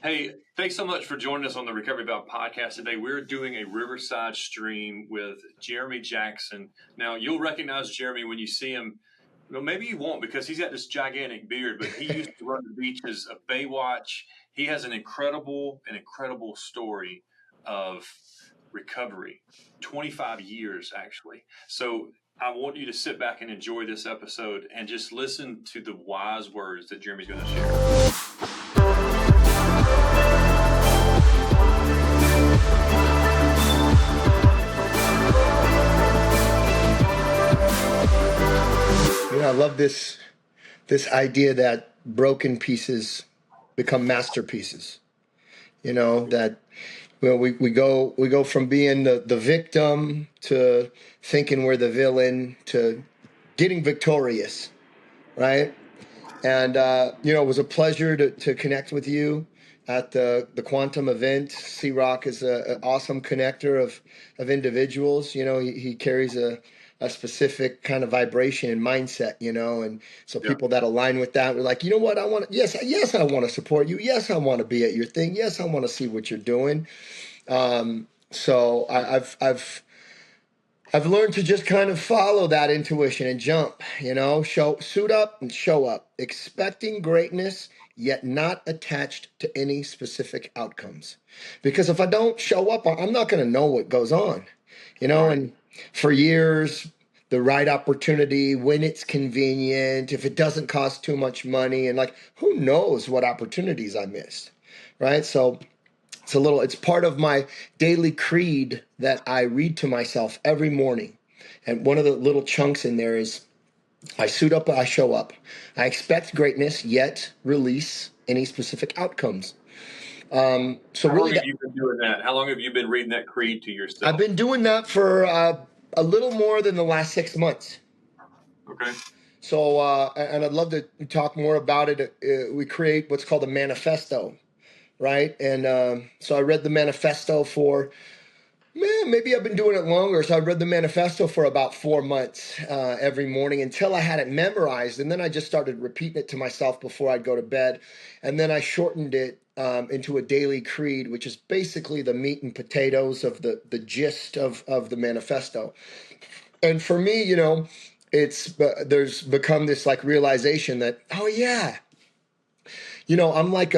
Hey, thanks so much for joining us on the Recovery Valve podcast today. We're doing a Riverside stream with Jeremy Jackson. Now, you'll recognize Jeremy when you see him. Well, maybe you won't because he's got this gigantic beard, but he used to run the beaches of Baywatch. He has an incredible story of recovery, 25 years actually. So I want you to sit back and enjoy this episode and just listen to the wise words that Jeremy's going to share. I love this idea that broken pieces become masterpieces. That we go from being the victim to thinking we're the villain to getting victorious, right? And it was a pleasure to connect with you at the Quantum event. C-Rock is an awesome connector of individuals. He carries a specific kind of vibration and mindset, and so people that align with that were like, you know what, I want to, yes, I want to support you. Yes, I want to be at your thing. Yes, I want to see what you're doing. So I've learned to just kind of follow that intuition and jump, suit up and show up, expecting greatness, yet not attached to any specific outcomes. Because if I don't show up, I'm not going to know what goes on, and for years, the right opportunity, when it's convenient, if it doesn't cost too much money, and who knows what opportunities I missed, right? So it's part of my daily creed that I read to myself every morning. And one of the little chunks in there is, I suit up, I show up. I expect greatness, yet release any specific outcomes. How long have you been doing that? How long have you been reading that creed to yourself? I've been doing that for a little more than the last 6 months. Okay. So, and I'd love to talk more about it. We create what's called a manifesto, right? And so I read the manifesto for, maybe I've been doing it longer. So I read the manifesto for about 4 months every morning until I had it memorized. And then I just started repeating it to myself before I'd go to bed. And then I shortened it into a daily creed, which is basically the meat and potatoes of the gist of the manifesto. And for me, there's become this realization that, oh yeah, I'm like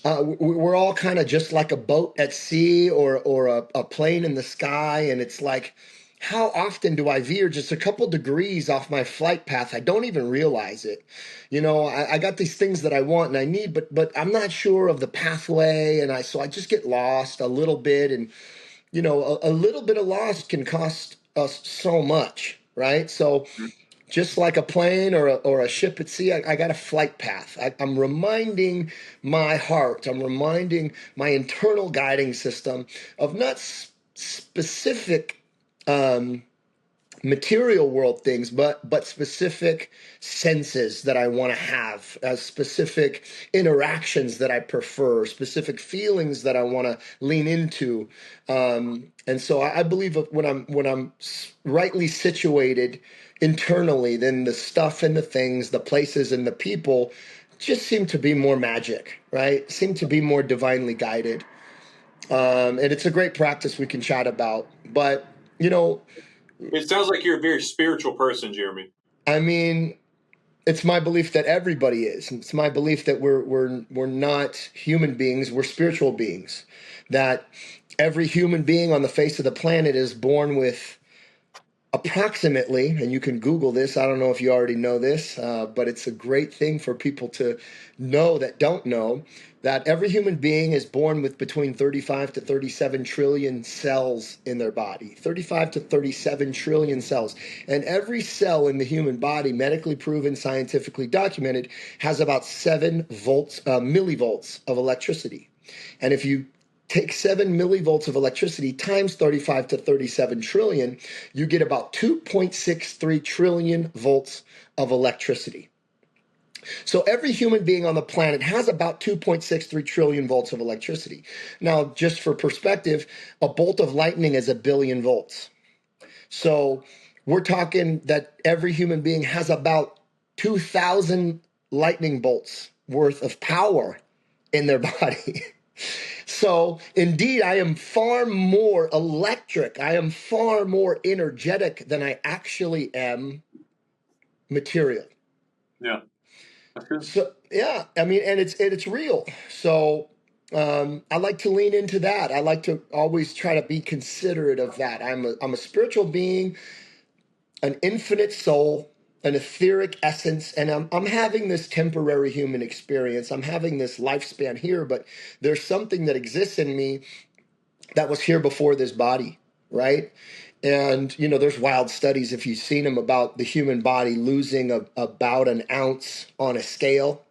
we're all kind of just like a boat at sea or a plane in the sky. And it's like, how often do I veer just a couple degrees off my flight path? I don't even realize it. I got these things that I want and I need, but I'm not sure of the pathway. And so I just get lost a little bit. And, a little bit of lost can cost us so much, right? So just like a plane or a ship at sea, I got a flight path. I'm reminding my heart, I'm reminding my internal guiding system of not specific material world things, but specific senses that I want to have, specific interactions that I prefer, specific feelings that I want to lean into. And so I believe when I'm rightly situated internally, then the stuff and the things, the places and the people just seem to be more magic, right? Seem to be more divinely guided. And it's a great practice we can chat about, but it sounds like you're a very spiritual person, Jeremy. I mean, it's my belief that everybody is. It's my belief that we're not human beings, we're spiritual beings. That every human being on the face of the planet is born with approximately, and you can Google this, I don't know if you already know this, but it's a great thing for people to know that don't know, that every human being is born with between 35 to 37 trillion cells in their body. 35 to 37 trillion cells. And every cell in the human body, medically proven, scientifically documented, has about 7 millivolts of electricity. And if you take 7 millivolts of electricity times 35 to 37 trillion, you get about 2.63 trillion volts of electricity. So every human being on the planet has about 2.63 trillion volts of electricity. Now, just for perspective, a bolt of lightning is 1 billion volts. So we're talking that every human being has about 2,000 lightning bolts worth of power in their body. So indeed, I am far more electric. I am far more energetic than I actually am material. Yeah. That's good. So yeah, I mean, and it's real. So I like to lean into that. I like to always try to be considerate of that. I'm a spiritual being, an infinite soul, an etheric essence, and I'm having this temporary human experience. I'm having this lifespan here, but there's something that exists in me that was here before this body, right? And there's wild studies, if you've seen them, about the human body losing about an ounce on a scale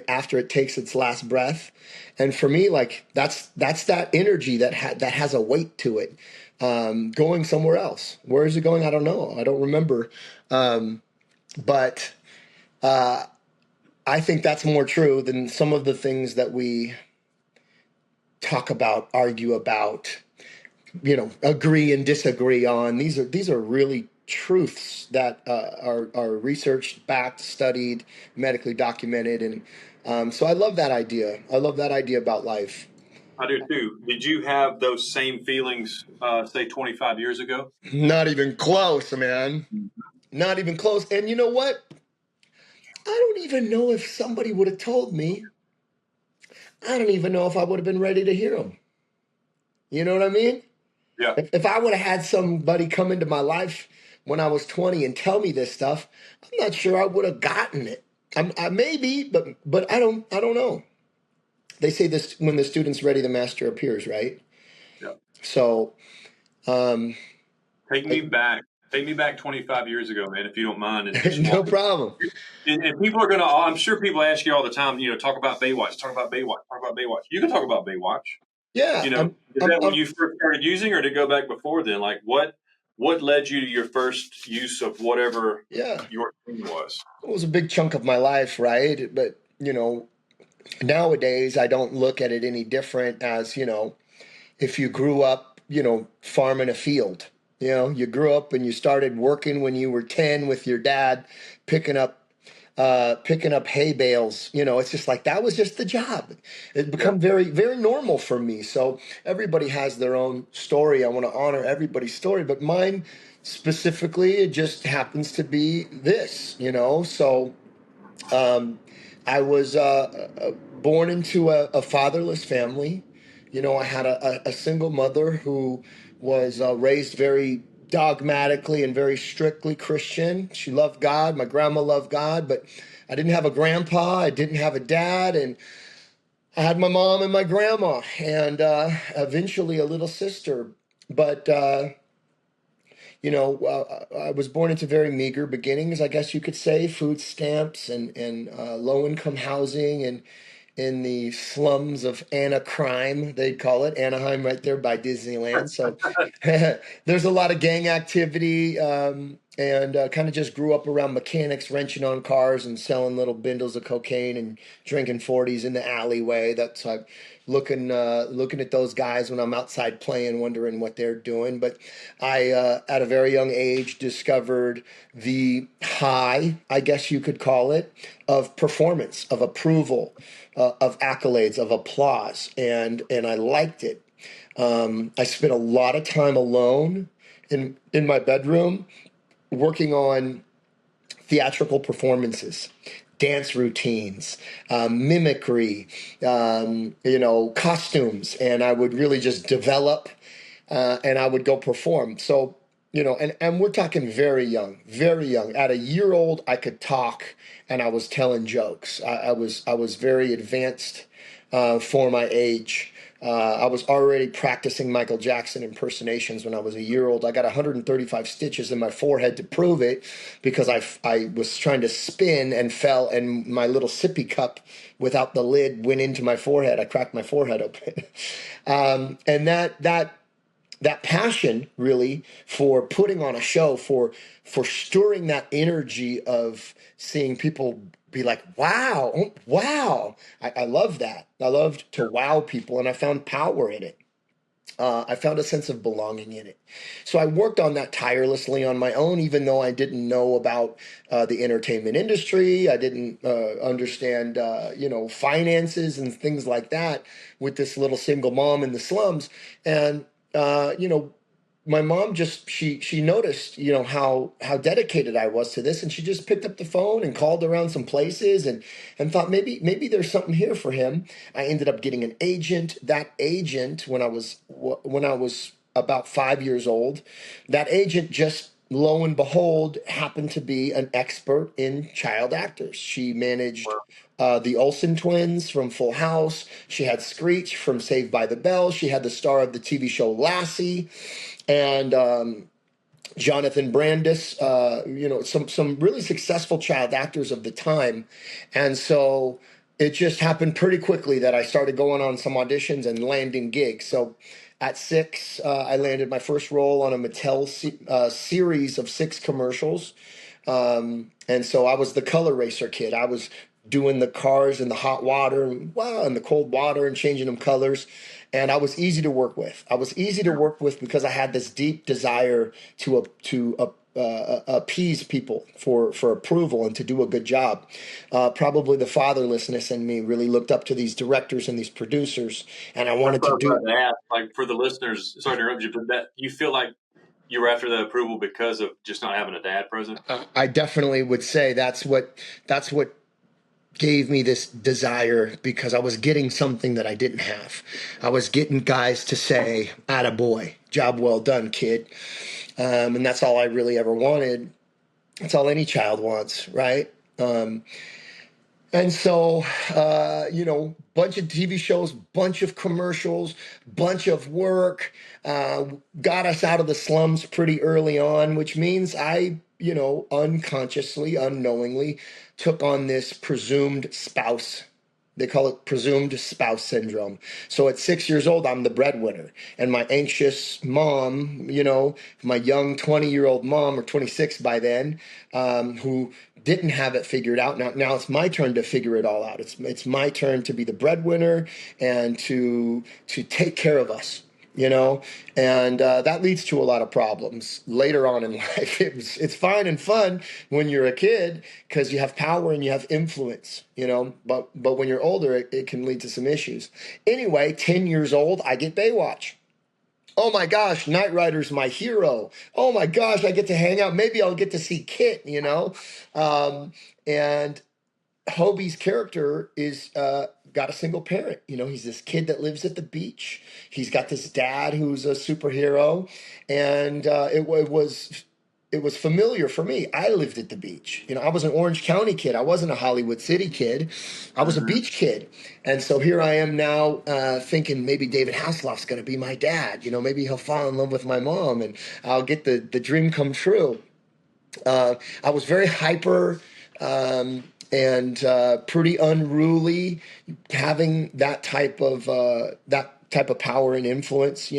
after it takes its last breath. And for me, like that's that energy that has a weight to it, going somewhere else. Where is it going? I don't know. I don't remember. But I think that's more true than some of the things that we talk about, argue about, agree and disagree on. These are really truths that are researched, backed, studied, medically documented, and so I love that idea. I love that idea about life. I do too. Did you have those same feelings, say 25 years ago? Not even close, man. Not even close. And you know what? I don't even know if somebody would have told me. I don't even know if I would have been ready to hear them. You know what I mean? Yeah. If I would have had somebody come into my life when I was 20 and tell me this stuff, I'm not sure I would have gotten it. I maybe, but I don't know. They say this: when the student's ready, the master appears, right? Yeah. So, Take me back 25 years ago, man, if you don't mind. And just no problem. And people are gonna. I'm sure people ask you all the time. Talk about Baywatch. Talk about Baywatch. Talk about Baywatch. You can talk about Baywatch. Yeah. Is that when you first started using, or to go back before then? Like what led you to your first use of whatever your thing was? It was a big chunk of my life, right? But nowadays I don't look at it any different as if you grew up, farming a field. You grew up and you started working when you were 10 with your dad, picking up hay bales. It's just like that was just the job. It become very, very normal for me. So everybody has their own story. I want to honor everybody's story, but mine specifically, it just happens to be this. So I was born into a fatherless family. I had a single mother who was raised very dogmatically and very strictly Christian. She loved God. My grandma loved God, but I didn't have a grandpa. I didn't have a dad. And I had my mom and my grandma and eventually a little sister. But, I was born into very meager beginnings, I guess you could say, food stamps and low-income housing and in the slums of Anaheim, they'd call it, Anaheim, right there by Disneyland. So there's a lot of gang activity, and kind of just grew up around mechanics wrenching on cars and selling little bindles of cocaine and drinking 40s in the alleyway. That's like looking at those guys when I'm outside playing, wondering what they're doing. But I, at a very young age, discovered the high, I guess you could call it, of performance, of approval, of accolades, of applause, and I liked it. I spent a lot of time alone in my bedroom working on theatrical performances, dance routines, mimicry, costumes, and I would really just develop, and I would go perform. So, and we're talking very young, very young. At a year old, I could talk, and I was telling jokes. I was very advanced for my age. I was already practicing Michael Jackson impersonations when I was a year old. I got 135 stitches in my forehead to prove it because I was trying to spin and fell, and my little sippy cup without the lid went into my forehead. I cracked my forehead open. And that passion really for putting on a show, for stirring that energy of seeing people be like, wow, oh, wow. I love that. I loved to wow people, and I found power in it. I found a sense of belonging in it. So I worked on that tirelessly on my own, even though I didn't know about the entertainment industry. I didn't understand, finances and things like that with this little single mom in the slums. And, my mom just she noticed how dedicated I was to this, and she just picked up the phone and called around some places and thought maybe there's something here for him. I ended up getting an agent. That agent, when I was about 5 years old, that agent just lo and behold happened to be an expert in child actors. She managed the Olsen twins from Full House. She had Screech from Saved by the Bell. She had the star of the TV show Lassie, and Jonathan Brandis, some really successful child actors of the time. And so it just happened pretty quickly that I started going on some auditions and landing gigs. So at 6, I landed my first role on a Mattel series of 6 commercials. And so I was the color racer kid. I was doing the cars in the hot water and the cold water and changing them colors. And I was easy to work with. I was easy to work with because I had this deep desire to appease people for approval and to do a good job. Probably the fatherlessness in me really looked up to these directors and these producers, and I wanted to do. Like for the listeners, sorry to interrupt you, but that you feel like you were after the approval because of just not having a dad present? I definitely would say that's what gave me this desire, because I was getting something that I didn't have. I was getting guys to say, "Attaboy, job well done, kid." And that's all I really ever wanted. That's all any child wants, right? And so, bunch of TV shows, bunch of commercials, bunch of work, got us out of the slums pretty early on, which means I, unconsciously, unknowingly took on this presumed spouse. They call it presumed spouse syndrome. So at 6 years old, I'm the breadwinner. And my anxious mom, my young 20-year-old mom, or 26 by then, who didn't have it figured out. Now it's my turn to figure it all out. It's my turn to be the breadwinner and to take care of us. And that leads to a lot of problems later on in life. It's fine and fun when you're a kid because you have power and you have influence, but when you're older, it can lead to some issues. Anyway, 10 years old, I get Baywatch. Oh my gosh, Knight Rider's my hero. Oh my gosh, I get to hang out. Maybe I'll get to see Kit, and Hobie's character is got a single parent. He's this kid that lives at the beach. He's got this dad who's a superhero, and it was familiar for me. I lived at the beach. I was an Orange County kid. I wasn't a Hollywood City kid. I was a beach kid. And so here I am now thinking maybe David Hasselhoff's going to be my dad. Maybe he'll fall in love with my mom and I'll get the dream come true. I was very hyper and pretty unruly, having that type of power and influence.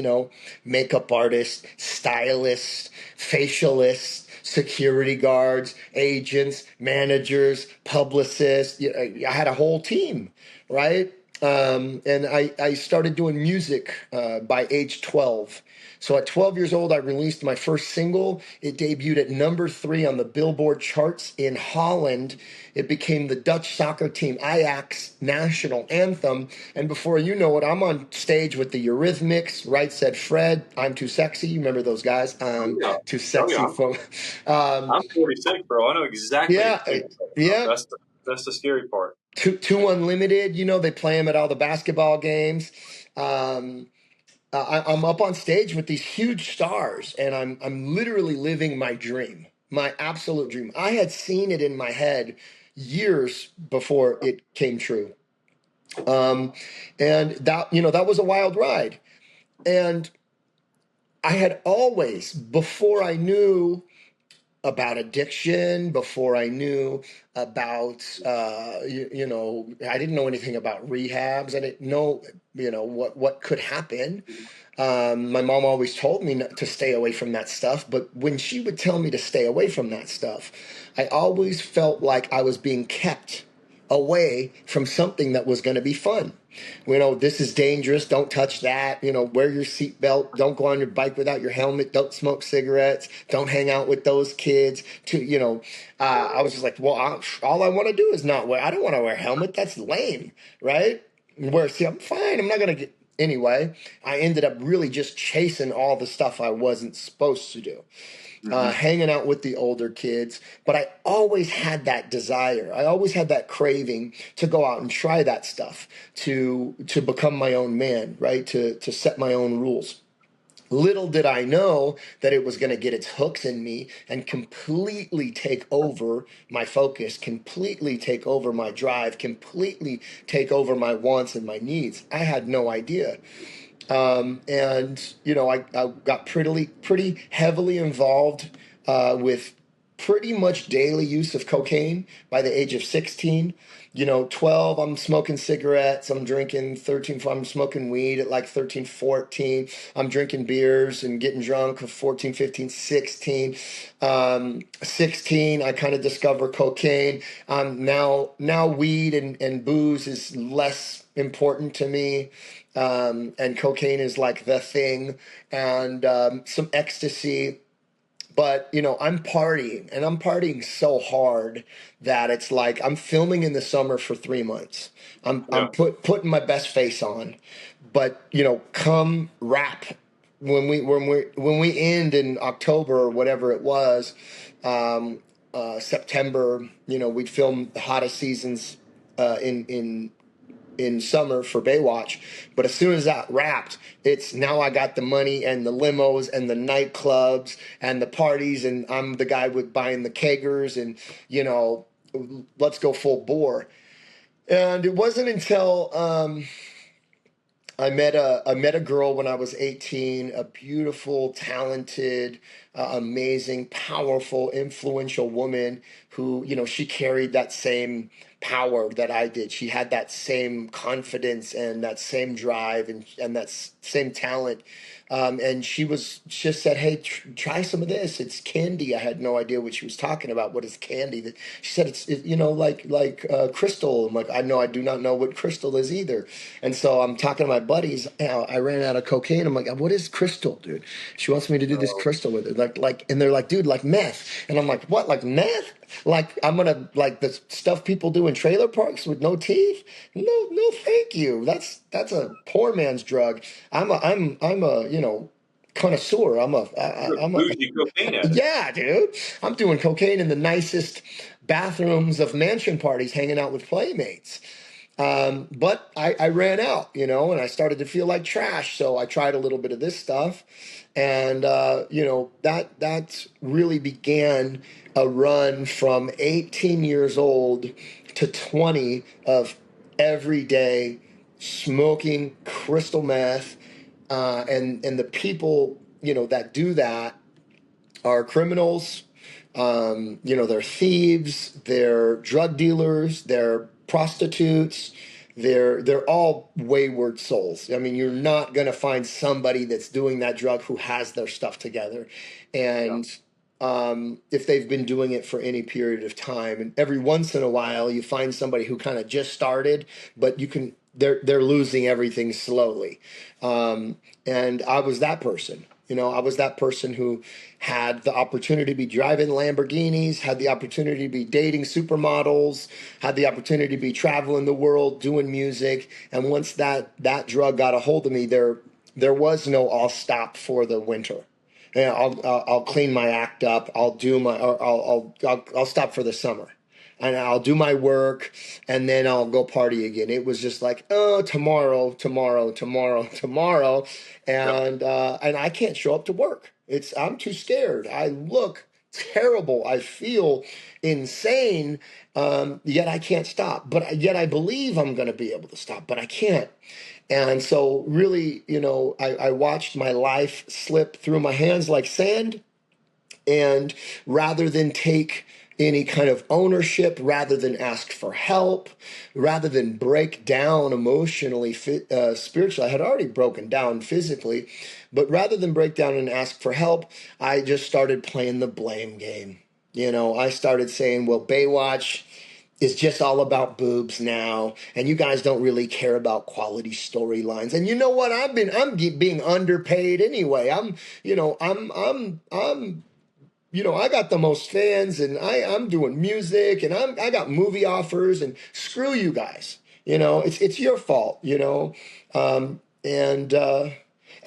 Makeup artist, stylist, facialist, security guards, agents, managers, publicists. I had a whole team, right? And I started doing music by age 12. So at 12 years old, I released my first single. It debuted at number 3 on the Billboard charts in Holland. It became the Dutch soccer team Ajax national anthem. And before you know it, I'm on stage with the Eurythmics, Right Said Fred, I'm Too Sexy. You remember those guys? Yeah. Too Sexy. Oh, yeah. I'm 46, bro. I know exactly. Yeah. That's the scary part. Two Unlimited, they play them at all the basketball games. I'm up on stage with these huge stars, and I'm literally living my dream, my absolute dream. I had seen it in my head years before it came true, and that was a wild ride. And I had always, before I knew about addiction, before I knew about, I didn't know anything about rehabs. I didn't know, what could happen. My mom always told me not to stay away from that stuff. But when she would tell me to stay away from that stuff, I always felt like I was being kept away from something that was going to be fun. This is dangerous. Don't touch that. Wear your seatbelt. Don't go on your bike without your helmet. Don't smoke cigarettes. Don't hang out with those kids. I was just like, well, all I want to do is not wear. I don't want to wear a helmet. That's lame, right? I'm fine. I'm not gonna get. Anyway, I ended up really just chasing all the stuff I wasn't supposed to do. Hanging out with the older kids, but I always had that desire. I always had that craving to go out and try that stuff, to become my own man, right? To set my own rules. Little did I know that it was going to get its hooks in me and completely take over my focus, completely take over my drive, completely take over my wants and my needs. I had no idea. I got pretty heavily involved with pretty much daily use of cocaine by the age of 16. 12, I'm smoking cigarettes, I'm drinking 13, I'm smoking weed at like 13, 14. I'm drinking beers and getting drunk at 14, 15, 16. 16, I kind of discover cocaine. Now weed and booze is less important to me. And cocaine is like the thing, and some ecstasy. But, I'm partying, and I'm partying so hard that it's like I'm filming in the summer for 3 months. I'm putting my best face on. But, come wrap when we end in October or whatever it was, September, we'd film the hottest seasons in summer for Baywatch. But as soon as that wrapped, it's now I got the money and the limos and the nightclubs and the parties, and I'm the guy with buying the kegers, and let's go full bore. And it wasn't until I met a girl when I was 18, a beautiful, talented, amazing, powerful, influential woman who, she carried that same power that I did. She had that same confidence and that same drive and that same talent. And she just said, hey, try some of this. It's candy. I had no idea what she was talking about. What is candy? She said, it's like crystal. I'm like, I do not know what crystal is either. And so I'm talking to my buddies. I ran out of cocaine. I'm like, what is crystal, dude? She wants me to do this crystal with it. And they're like, dude, like meth. And I'm like, what? Like meth? Like I'm gonna like the stuff people do in trailer parks with no teeth? No, thank you. That's a poor man's drug. I'm a connoisseur. I'm a bougie cocaine addict. yeah, dude. I'm doing cocaine in the nicest bathrooms of mansion parties, hanging out with playmates. But I ran out, and I started to feel like trash. So I tried a little bit of this stuff, and that really began a run from 18 years old to 20 of every day smoking crystal meth, and the people that do that are criminals. They're thieves, they're drug dealers, they're prostitutes, they're all wayward souls. I mean, you're not going to find somebody that's doing that drug who has their stuff together. And if they've been doing it for any period of time, and every once in a while you find somebody who kind of just started, but they're losing everything slowly. And I was that person. I was that person who had the opportunity to be driving Lamborghinis, had the opportunity to be dating supermodels, had the opportunity to be traveling the world, doing music. And once that drug got a hold of me, there was no I'll stop for the winter. I'll clean my act up. I'll stop for the summer. And I'll do my work, and then I'll go party again. It was just like, tomorrow, and I can't show up to work. I'm too scared. I look terrible. I feel insane. Yet I can't stop. But yet I believe I'm going to be able to stop, but I can't. And so really, I watched my life slip through my hands like sand, and rather than take any kind of ownership, rather than ask for help, rather than break down emotionally, spiritually. I had already broken down physically, but rather than break down and ask for help, I just started playing the blame game. I started saying, well, Baywatch, is just all about boobs now, and you guys don't really care about quality storylines. And you know what? Being underpaid anyway. I got the most fans, and I'm doing music, and I got movie offers, and screw you guys. It's your fault.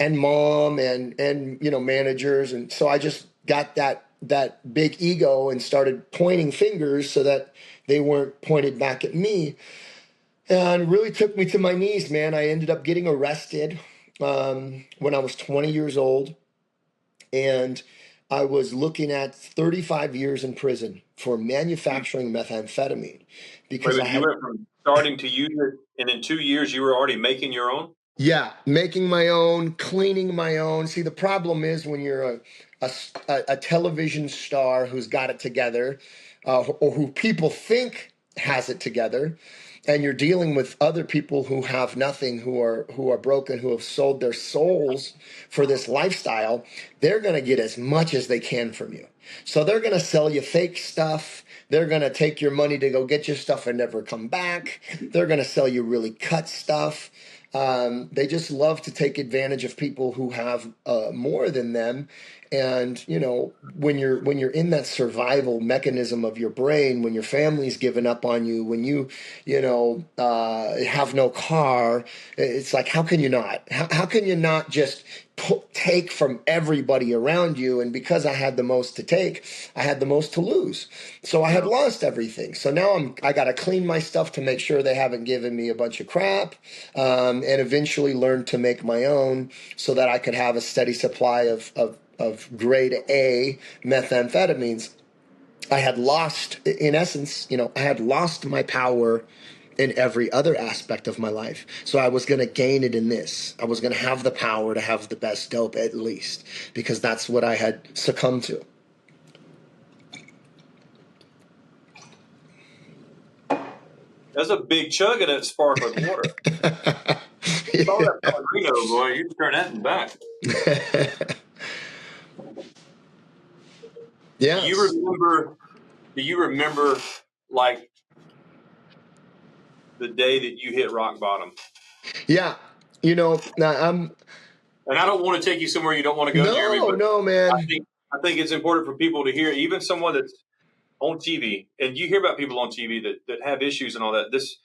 And mom and managers, and so I just got that big ego and started pointing fingers so that they weren't pointed back at me, and it really took me to my knees, man. I ended up getting arrested when I was 20 years old, and I was looking at 35 years in prison for manufacturing methamphetamine because Wait, you went from starting to use it, and in 2 years you were already making your own? Yeah, making my own, cleaning my own. See, the problem is when you're a television star who's got it together, or who people think has it together, and you're dealing with other people who have nothing, who are broken, who have sold their souls for this lifestyle. They're going to get as much as they can from you. So they're going to sell you fake stuff. They're going to take your money to go get your stuff and never come back. They're going to sell you really cut stuff. They just love to take advantage of people who have more than them. And when you're in that survival mechanism of your brain, when your family's given up on you, when you have no car, it's like, how can you not? How can you not just take from everybody around you? And because I had the most to take, I had the most to lose. So I had lost everything. So now I got to clean my stuff to make sure they haven't given me a bunch of crap, and eventually learn to make my own so that I could have a steady supply of grade A methamphetamines. I had lost, in essence, I had lost my power in every other aspect of my life. So I was going to gain it in this. I was going to have the power to have the best dope, at least, because that's what I had succumbed to. That's a big chug of that sparkling water. Yeah. All that Pellegrino, boy, you can turn that in back. Yeah. Do you remember like the day that you hit rock bottom? Yeah. I'm. And I don't want to take you somewhere you don't want to go, Jeremy. But No, man. I think it's important for people to hear, even someone that's on TV, and you hear about people on TV that have issues and all that. This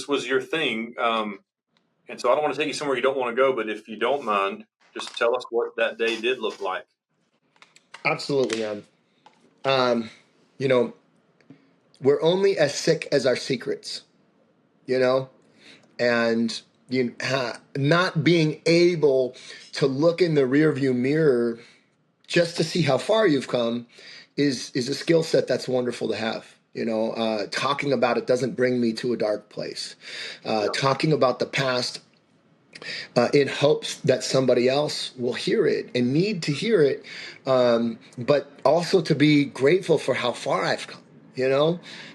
was your thing, and so I don't want to take you somewhere you don't want to go. But if you don't mind, just tell us what that day did look like. Absolutely, man. We're only as sick as our secrets, and not being able to look in the rearview mirror just to see how far you've come is a skill set that's wonderful to have. Talking about it doesn't bring me to a dark place. Talking about the past in hopes that somebody else will hear it and need to hear it, but also to be grateful for how far I've come.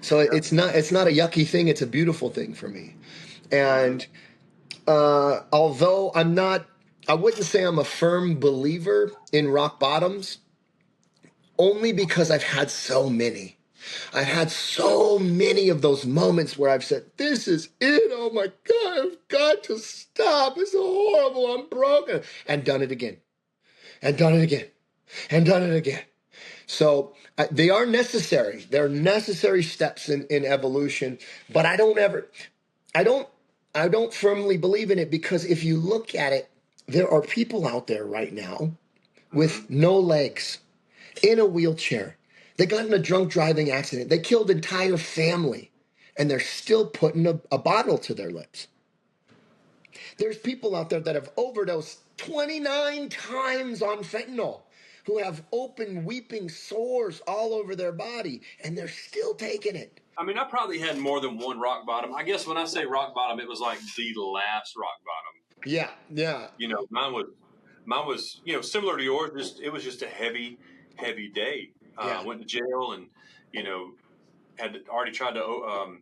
So it's not a yucky thing. It's a beautiful thing for me. And although I wouldn't say I'm a firm believer in rock bottoms, only because I've had so many. I've had so many of those moments where I've said, this is it. Oh my God, I've got to stop. It's so horrible. I'm broken. And done it again. And done it again. And done it again. So they are necessary. They're necessary steps in evolution. But I don't firmly believe in it, because if you look at it, there are people out there right now with no legs, in a wheelchair. They got in a drunk driving accident. They killed entire family, and they're still putting a bottle to their lips. There's people out there that have overdosed 29 times on fentanyl, who have open weeping sores all over their body, and they're still taking it. I mean, I probably had more than one rock bottom. I guess when I say rock bottom, it was like the last rock bottom. Yeah. Mine was similar to yours. It was just a heavy day. I went to jail and had already tried to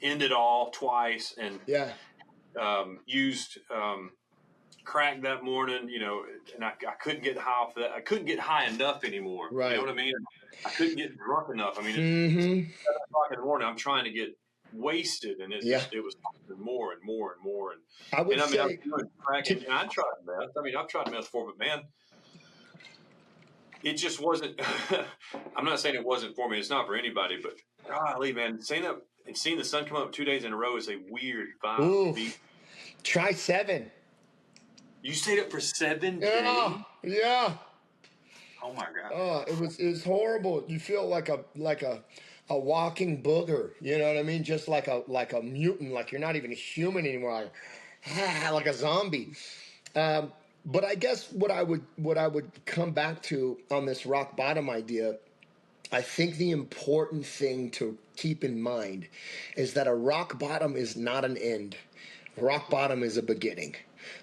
end it all twice, and used crack that morning, and I couldn't get high off that. I couldn't get high enough anymore. Right. You know what I mean? I couldn't get drunk enough. I mean, Mm-hmm. it's 7 o'clock in the morning. I'm trying to get wasted, and it was more and more and more. And I would I'm say, doing crack, and I tried meth. I mean, I've tried meth before, but man, it just wasn't. I'm not saying it wasn't for me. It's not for anybody, but golly, man, staying up and seeing the sun come up 2 days in a row is a weird vibe. oof. Try 7. You stayed up for 7 days? Yeah. Oh my God. Oh, it was horrible. You feel like a walking booger. You know what I mean? Just like a mutant. Like you're not even a human anymore. Like a zombie. But I guess what I would come back to on this rock bottom idea, I think the important thing to keep in mind is that a rock bottom is not an end. Rock bottom is a beginning.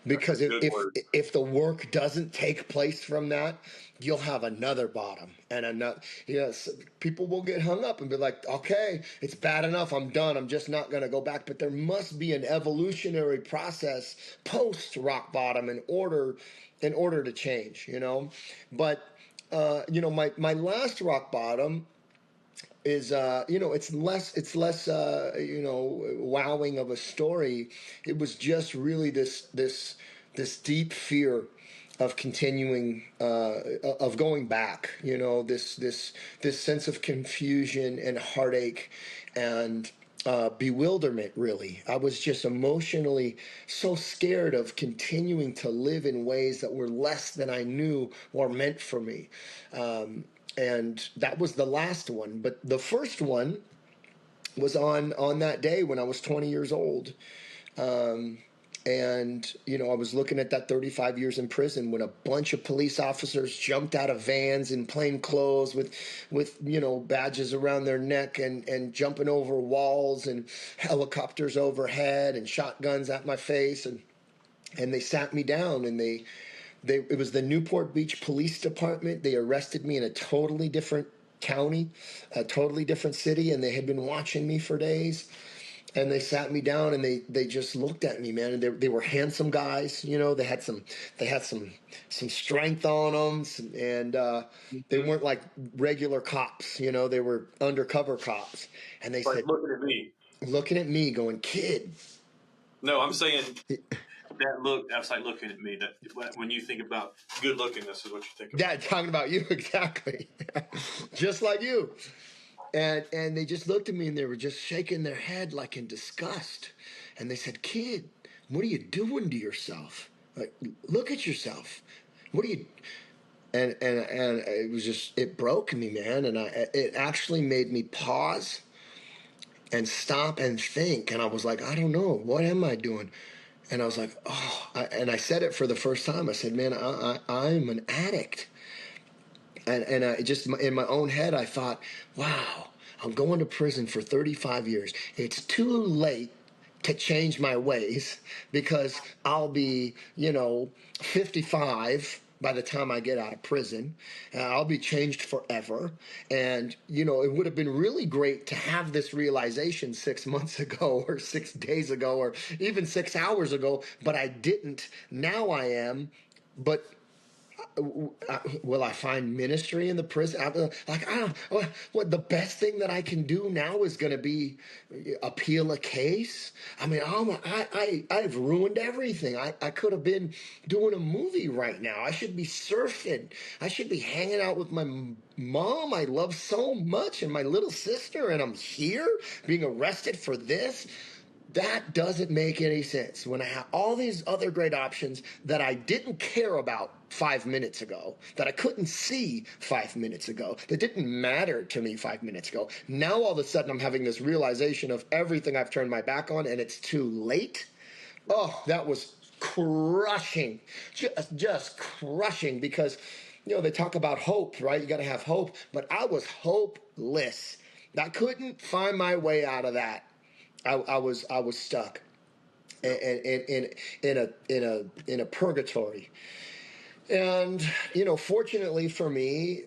Because if the work doesn't take place from that, you'll have another bottom and another. Yes, people will get hung up and be like, okay, it's bad enough. I'm done. I'm just not going to go back. But there must be an evolutionary process post rock bottom in order to change, But, my last rock bottom is it's less wowing of a story. It was just really this deep fear of continuing of going back, this sense of confusion and heartache and bewilderment. Really, I was just emotionally so scared of continuing to live in ways that were less than I knew were meant for me. And that was the last one. But the first one was on that day when I was 20 years old. And, I was looking at that 35 years in prison when a bunch of police officers jumped out of vans in plain clothes with badges around their neck and jumping over walls and helicopters overhead and shotguns at my face. And they sat me down and it was the Newport Beach Police Department. They arrested me in a totally different county, a totally different city, and they had been watching me for days. And they sat me down and they just looked at me, man. And they were handsome guys, They had some strength on them, and they weren't like regular cops, They were undercover cops. And they said, looking at me, going, "Kid." No, I'm saying. That look, that's like looking at me. That when you think about good looking, this is what you think about. Yeah, talking about you, exactly. Just like you. And they just looked at me and they were just shaking their head like in disgust. And they said, "Kid, what are you doing to yourself? Like, look at yourself. What are you?" And it was just, it broke me, man. And it actually made me pause and stop and think. And I was like, I don't know, what am I doing? And I was like, and I said it for the first time. I said, man, I'm an addict. And I just, in my own head, I thought, wow, I'm going to prison for 35 years. It's too late to change my ways because I'll be, 55 by the time I get out of prison. I'll be changed forever. And, it would have been really great to have this realization 6 months ago or 6 days ago or even 6 hours ago, but I didn't. Now I am. But will I find ministry in the prison? What the best thing that I can do now is going to be appeal a case. I mean, I've ruined everything. I could have been doing a movie right now. I should be surfing. I should be hanging out with my mom I love so much and my little sister, and I'm here being arrested for this. That doesn't make any sense when I have all these other great options that I didn't care about 5 minutes ago, that I couldn't see 5 minutes ago, that didn't matter to me 5 minutes ago. Now all of a sudden I'm having this realization of everything I've turned my back on and it's too late. Oh, that was crushing, just crushing, because, they talk about hope, right? You got to have hope, but I was hopeless. I couldn't find my way out of that. I was stuck in a purgatory, and fortunately for me,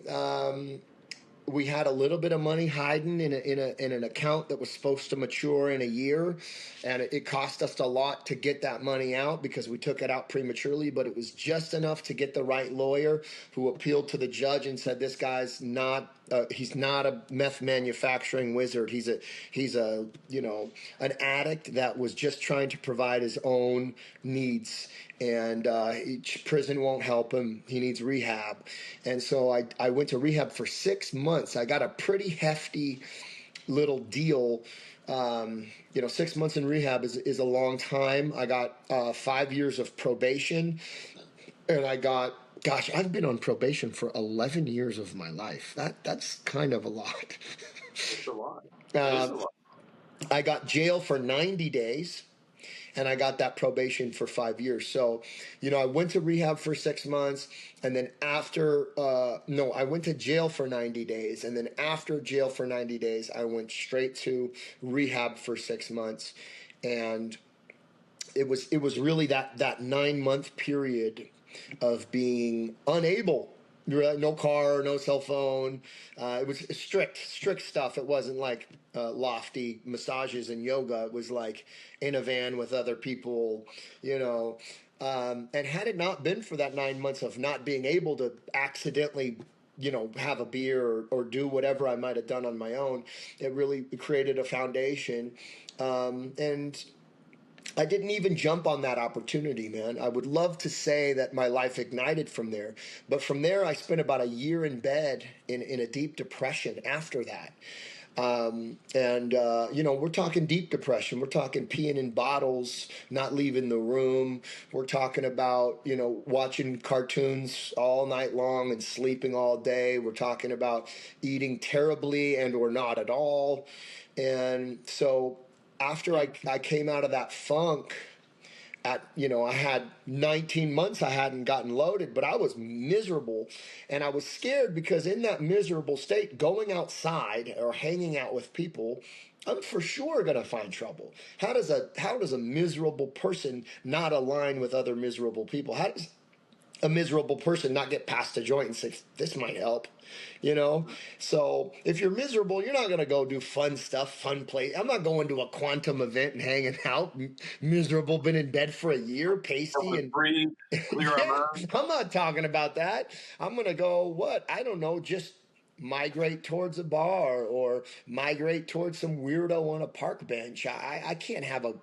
we had a little bit of money hiding in an account that was supposed to mature in a year, and it cost us a lot to get that money out because we took it out prematurely. But it was just enough to get the right lawyer, who appealed to the judge and said, "This guy's not. He's not a meth manufacturing wizard. He's a an addict that was just trying to provide his own needs." And prison won't help him. He needs rehab. And so I went to rehab for 6 months. I got a pretty hefty little deal. 6 months in rehab is a long time. I got 5 years of probation, and I've been on probation for 11 years of my life. That's kind of a lot. It's a lot. It is a lot. I got jail for 90 days. And I got that probation for 5 years. So, I went to rehab for 6 months. And then I went to jail for 90 days. And then after jail for 90 days, I went straight to rehab for 6 months. And it was really that 9-month period of being unable. No car, no cell phone. It was strict stuff. It wasn't like lofty massages and yoga. It was like in a van with other people, And had it not been for that 9 months of not being able to accidentally, have a beer or do whatever I might have done on my own, it really created a foundation. And I didn't even jump on that opportunity, man. I would love to say that my life ignited from there. But from there, I spent about a year in bed in a deep depression after that. We're talking deep depression. We're talking peeing in bottles, not leaving the room. We're talking about, watching cartoons all night long and sleeping all day. We're talking about eating terribly and or not at all. And so after I came out of that funk, I had 19 months I hadn't gotten loaded, but I was miserable, and I was scared because in that miserable state, going outside or hanging out with people, I'm for sure going to find trouble. How does a miserable person not align with other miserable people? How does a miserable person not get past a joint and say, this might help? So if you're miserable, you're not going to go do fun stuff, fun play. I'm not going to a quantum event and hanging out miserable, been in bed for a year, pasty and breathe, clear our mind. I'm not talking about that. I'm going to go, I don't know, just migrate towards a bar or migrate towards some weirdo on a park bench. I can't have a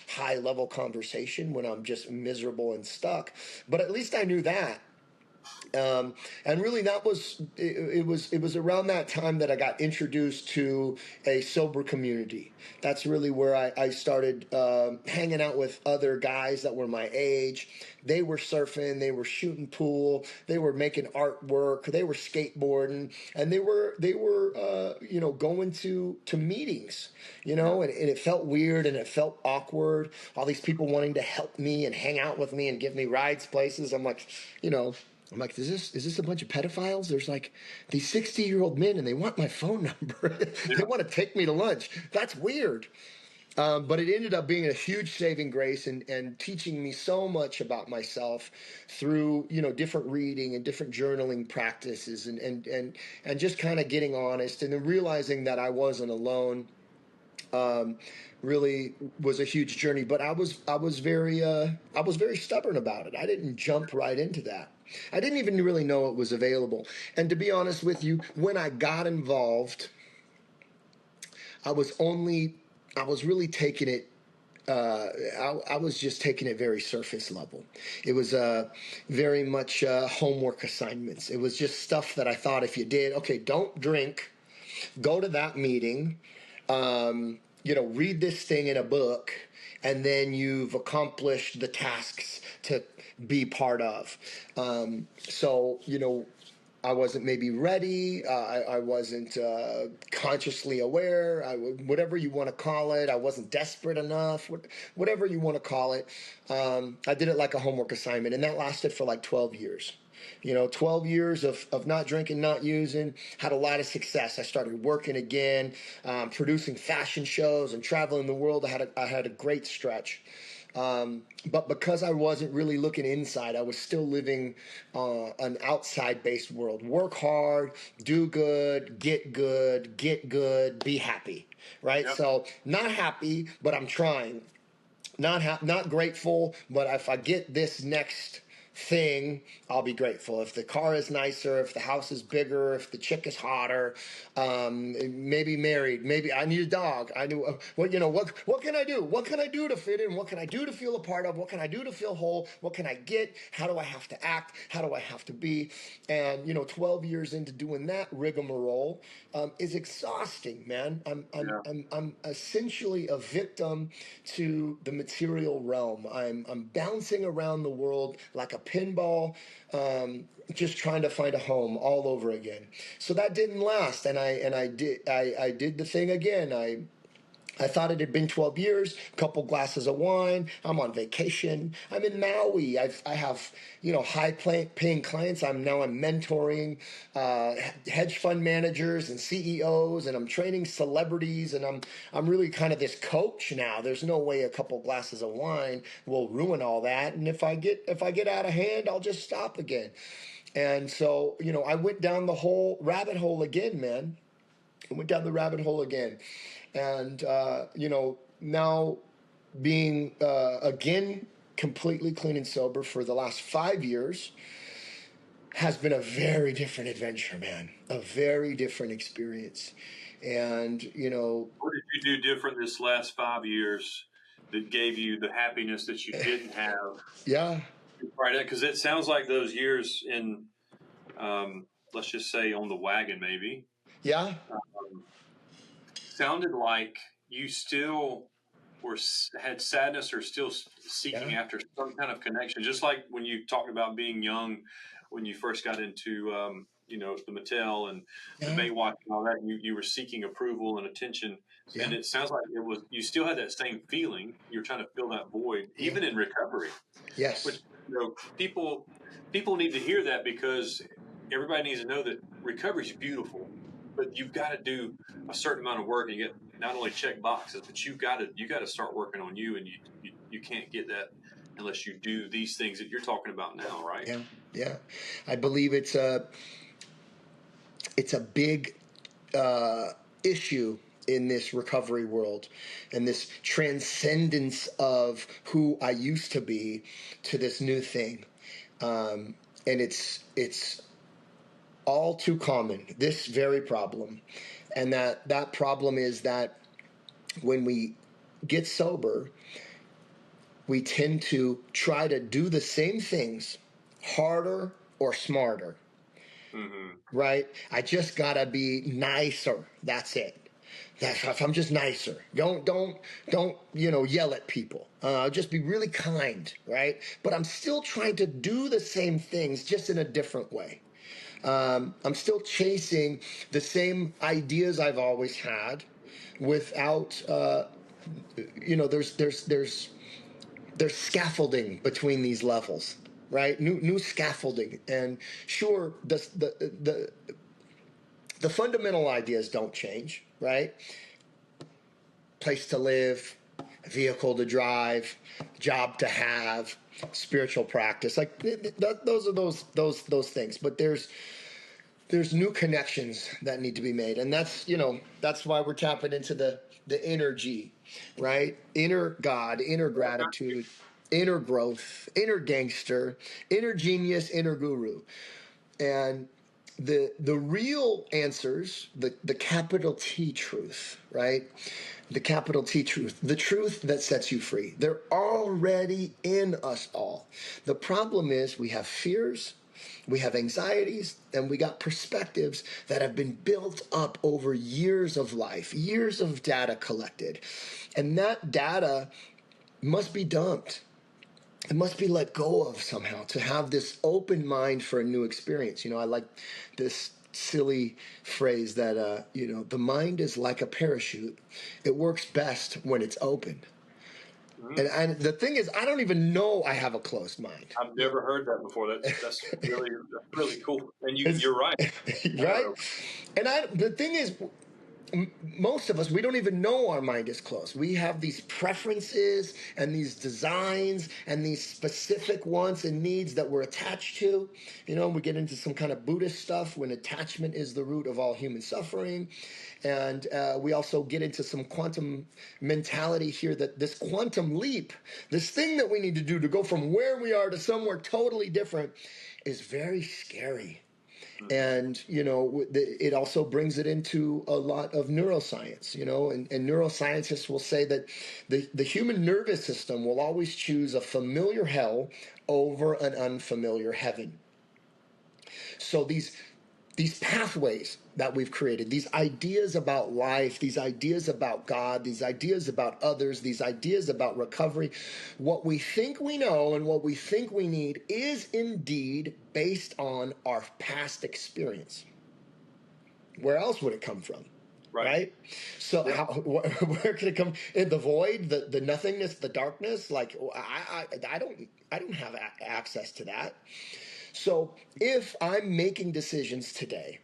high level conversation when I'm just miserable and stuck. But at least I knew that. And really, it was around that time that I got introduced to a sober community. That's really where I started hanging out with other guys that were my age. They were surfing, they were shooting pool, they were making artwork, they were skateboarding, and they were going to meetings, and it felt weird and it felt awkward. All these people wanting to help me and hang out with me and give me rides places. I'm like, is this a bunch of pedophiles? There's like these 60-year-old men and they want my phone number. They want to take me to lunch. That's weird. But it ended up being a huge saving grace and teaching me so much about myself through, different reading and different journaling practices and just kind of getting honest and then realizing that I wasn't alone. Really was a huge journey, but I was very stubborn about it. I didn't jump right into that. I didn't even really know it was available. And to be honest with you, when I got involved, I was really taking it. I was just taking it very surface level. It was very much homework assignments. It was just stuff that I thought if you did, okay, don't drink, go to that meeting, read this thing in a book, and then you've accomplished the tasks to be part of. I wasn't maybe ready. I wasn't consciously aware. Whatever you want to call it. I wasn't desperate enough. Whatever you want to call it. I did it like a homework assignment, and that lasted for like 12 years. 12 years of not drinking, not using, had a lot of success. I started working again, producing fashion shows and traveling the world. I had a great stretch. But because I wasn't really looking inside, I was still living an outside-based world. Work hard, do good, get good, be happy, right? Yep. So not happy, but I'm trying. Not grateful, but if I get this next thing, I'll be grateful. If the car is nicer, if the house is bigger, if the chick is hotter, maybe married, maybe I need a dog. I do what can I do? What can I do to fit in? What can I do to feel a part of? What can I do to feel whole? What can I get? How do I have to act? How do I have to be? And 12 years into doing that rigmarole is exhausting, man. I'm essentially a victim to the material realm. I'm bouncing around the world like a pinball, just trying to find a home all over again. So that didn't last, and I did the thing again. I thought it had been 12 years, a couple glasses of wine. I'm on vacation. I'm in Maui. I have, high paying clients. I'm mentoring hedge fund managers and CEOs, and I'm training celebrities, and I'm really kind of this coach now. There's no way a couple glasses of wine will ruin all that. And if I get out of hand, I'll just stop again. And so, I went down the whole rabbit hole again, man. I went down the rabbit hole again. And, now being, again, completely clean and sober for the last 5 years has been a very different adventure, man. A very different experience. And, What did you do different this last 5 years that gave you the happiness that you didn't have? Yeah. Right. Because it sounds like those years in, let's just say on the wagon, maybe. Yeah. Sounded like you still had sadness or still seeking after some kind of connection, just like when you talked about being young, when you first got into the Mattel and the Baywatch and all that. You were seeking approval and attention, and it sounds like you still had that same feeling. You're trying to fill that void, even in recovery. Yes. Which people need to hear that, because everybody needs to know that recovery is beautiful. But you've got to do a certain amount of work, and you get not only check boxes, but you got to start working on you, and you can't get that unless you do these things that you're talking about now, right? Yeah. I believe it's a big issue in this recovery world, and this transcendence of who I used to be to this new thing, and it's all too common, this very problem. And that problem is that when we get sober, we tend to try to do the same things harder or smarter. Mm-hmm. Right? I just gotta be nicer. That's it. If I'm just nicer. Don't yell at people. Just be really kind, right? But I'm still trying to do the same things, just in a different way. I'm still chasing the same ideas I've always had, without there's scaffolding between these levels, right? New scaffolding, and sure, the fundamental ideas don't change, right? Place to live, vehicle to drive, job to have, spiritual practice, like those are those things. But there's new connections that need to be made, and that's why we're tapping into the energy, right? Inner God, inner gratitude, inner growth, inner gangster, inner genius, inner guru. And the real answers, the capital T truth, right? The capital T truth, the truth that sets you free. They're already in us all. The problem is we have fears, we have anxieties, and we got perspectives that have been built up over years of life, years of data collected. And that data must be dumped. It must be let go of somehow to have this open mind for a new experience. I like this silly phrase that, the mind is like a parachute. It works best when it's open. Mm-hmm. And the thing is, I don't even know I have a closed mind. I've never heard that before. That's really cool. And you're right. Right? And the thing is, most of us, we don't even know our mind is closed. We have these preferences and these designs and these specific wants and needs that we're attached to. You know, we get into some kind of Buddhist stuff when attachment is the root of all human suffering. And we also get into some quantum mentality here, that this quantum leap, this thing that we need to do to go from where we are to somewhere totally different, is very scary. And, you know, it also brings it into a lot of neuroscience, you know, and neuroscientists will say that the human nervous system will always choose a familiar hell over an unfamiliar heaven. So these pathways that we've created, these ideas about life, these ideas about God, these ideas about others, these ideas about recovery, what we think we know and what we think we need is indeed based on our past experience. Where else would it come from? Right? So Yeah. where could it come? In the void, the nothingness, the darkness? Like, I don't have access to that. So if I'm making decisions today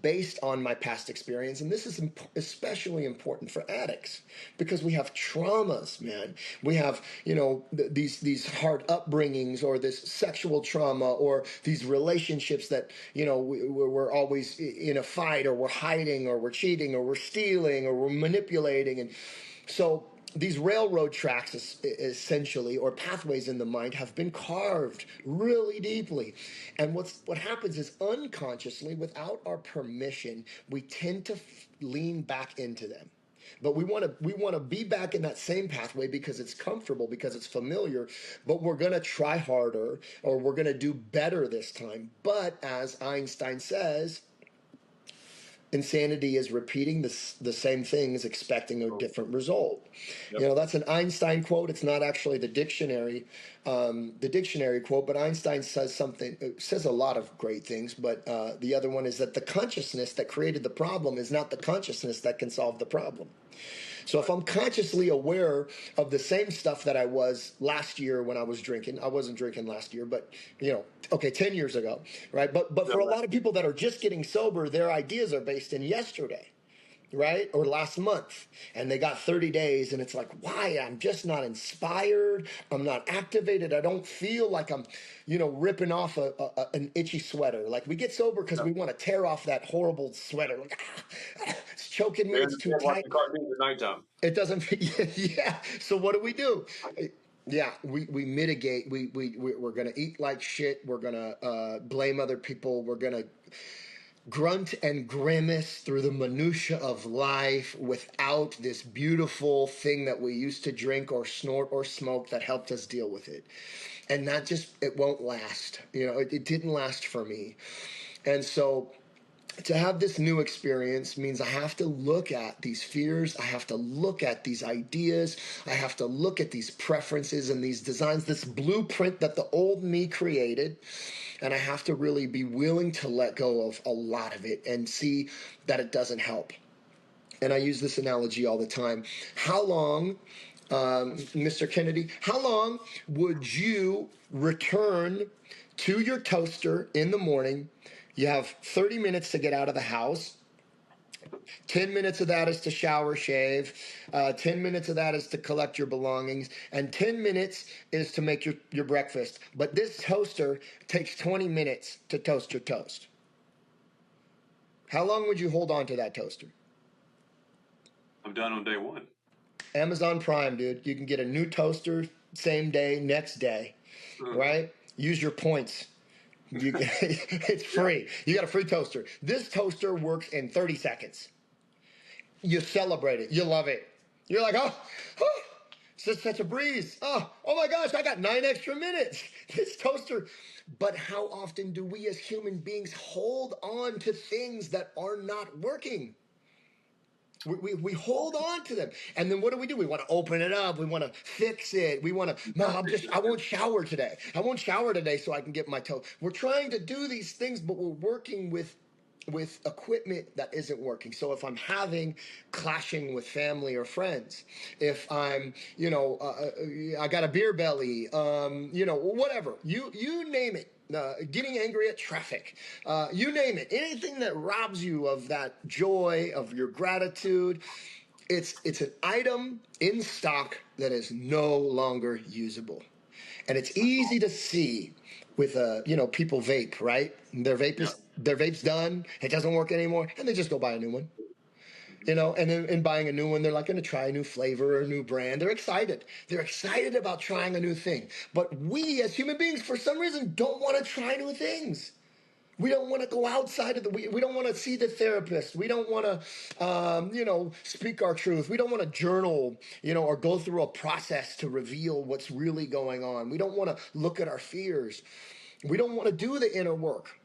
based on my past experience, and this is especially important for addicts because we have traumas, man. We have, you know, these hard upbringings, or this sexual trauma, or these relationships that, you know, we're always in a fight, or we're hiding, or we're cheating, or we're stealing, or we're manipulating. And so these railroad tracks, essentially, or pathways in the mind, have been carved really deeply. And what happens is, unconsciously, without our permission, we tend to lean back into them. But we want to be back in that same pathway because it's comfortable, because it's familiar. But we're going to try harder, or we're going to do better this time. But as Einstein says, insanity is repeating the same things, expecting a different result. Yep. You know, that's an Einstein quote. It's not actually the dictionary quote, but Einstein says a lot of great things. But the other one is that the consciousness that created the problem is not the consciousness that can solve the problem. So if I'm consciously aware of the same stuff that I was last year when I was drinking, I wasn't drinking last year, but, you know, okay, 10 years ago, right? But for a lot of people that are just getting sober, their ideas are based in yesterday, right? Or last month, and they got 30 days, and it's like, why? I'm just not inspired. I'm not activated. I don't feel like I'm, you know, ripping off an itchy sweater. Like, we get sober because we want to tear off that horrible sweater. Like, it's choking me. It's too tight. Cartoons at nighttime. It doesn't. Yeah. So what do? Yeah, we mitigate. We're gonna eat like shit. We're gonna blame other people. We're gonna grunt and grimace through the minutia of life without this beautiful thing that we used to drink or snort or smoke that helped us deal with it. And that it won't last. You know, it didn't last for me. And so to have this new experience means I have to look at these fears. I have to look at these ideas. I have to look at these preferences and these designs, this blueprint that the old me created. And I have to really be willing to let go of a lot of it and see that it doesn't help. And I use this analogy all the time. How long, Mr. Kennedy, how long would you return to your toaster in the morning? You have 30 minutes to get out of the house. 10 minutes of that is to shower, shave. 10 minutes of that is to collect your belongings. And 10 minutes is to make your breakfast. But this toaster takes 20 minutes to toast your toast. How long would you hold on to that toaster? I'm done on day one. Amazon Prime, dude. You can get a new toaster same day, next day, right? Use your points. It's free. You got a free toaster. This toaster works in 30 seconds. You celebrate it. You love it. You're like, oh, it's just such a breeze. Oh my gosh, I got 9 extra minutes. This toaster. But how often do we as human beings hold on to things that are not working? We hold on to them. And then what do? We want to open it up. We want to fix it. We want to, no, I won't shower today. I won't shower today so I can get my toe. We're trying to do these things, but we're working with with equipment that isn't working. So if I'm having clashing with family or friends, if I'm, I got a beer belly, whatever, you name it. Getting angry at traffic, you name it, anything that robs you of that joy, of your gratitude, it's an item in stock that is no longer usable. And it's easy to see with people vape, right? Their vape's done, it doesn't work anymore, and they just go buy a new one. And then in buying a new one, they're like going to try a new flavor or a new brand. They're excited. They're excited about trying a new thing. But we as human beings, for some reason, don't want to try new things. We don't want to go outside of we don't want to see the therapist. We don't want to, speak our truth. We don't want to journal, or go through a process to reveal what's really going on. We don't want to look at our fears. We don't want to do the inner work,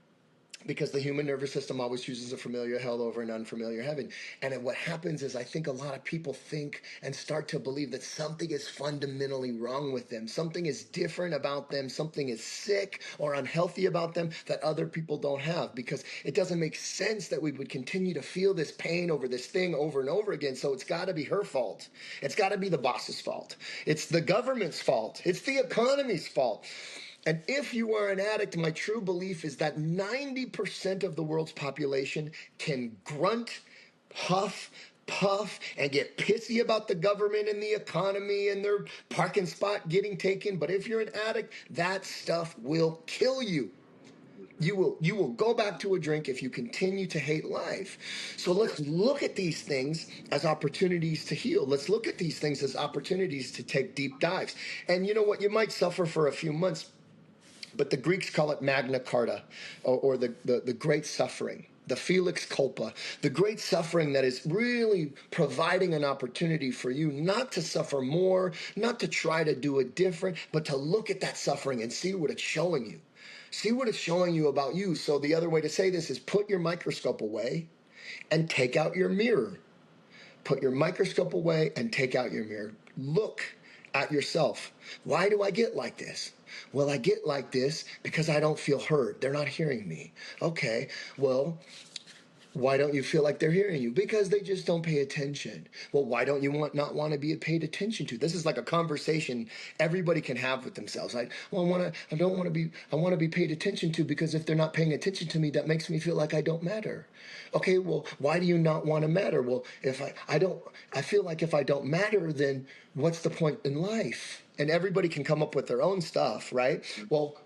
because the human nervous system always chooses a familiar hell over an unfamiliar heaven. And then what happens is, I think a lot of people think and start to believe that something is fundamentally wrong with them. Something is different about them. Something is sick or unhealthy about them that other people don't have, because it doesn't make sense that we would continue to feel this pain over this thing over and over again. So it's got to be her fault. It's got to be the boss's fault. It's the government's fault. It's the economy's fault. And if you are an addict, my true belief is that 90% of the world's population can grunt, huff, puff, and get pissy about the government and the economy and their parking spot getting taken. But if you're an addict, that stuff will kill you. You will go back to a drink if you continue to hate life. So let's look at these things as opportunities to heal. Let's look at these things as opportunities to take deep dives. And you know what? You might suffer for a few months, but the Greeks call it Magna Carta, or the great suffering, the Felix Culpa, the great suffering that is really providing an opportunity for you not to suffer more, not to try to do it different, but to look at that suffering and see what it's showing you. See what it's showing you about you. So the other way to say this is, put your microscope away and take out your mirror. Put your microscope away and take out your mirror. Look at yourself. Why do I get like this? Well, I get like this because I don't feel heard. They're not hearing me. Okay, well, why don't you feel like they're hearing you? Because they just don't pay attention. Well, why don't you not want to be paid attention to? This is like a conversation everybody can have with themselves. I want to be paid attention to, because if they're not paying attention to me, that makes me feel like I don't matter. Okay, well, why do you not want to matter? Well, if I feel like if I don't matter, then what's the point in life? And everybody can come up with their own stuff, right? Well,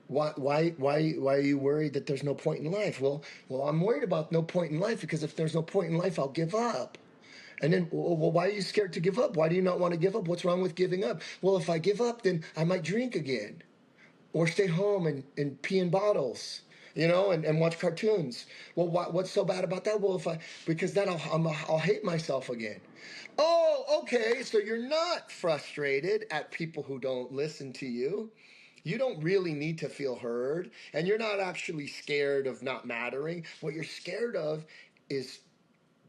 why are you worried that there's no point in life? Well, I'm worried about no point in life because if there's no point in life, I'll give up. And then, well, why are you scared to give up? Why do you not want to give up? What's wrong with giving up? Well, if I give up, then I might drink again, or stay home and pee in bottles, and watch cartoons. Well, what's so bad about that? Well, because then I'll hate myself again. Oh, okay. So you're not frustrated at people who don't listen to you. You don't really need to feel heard, and you're not actually scared of not mattering. What you're scared of is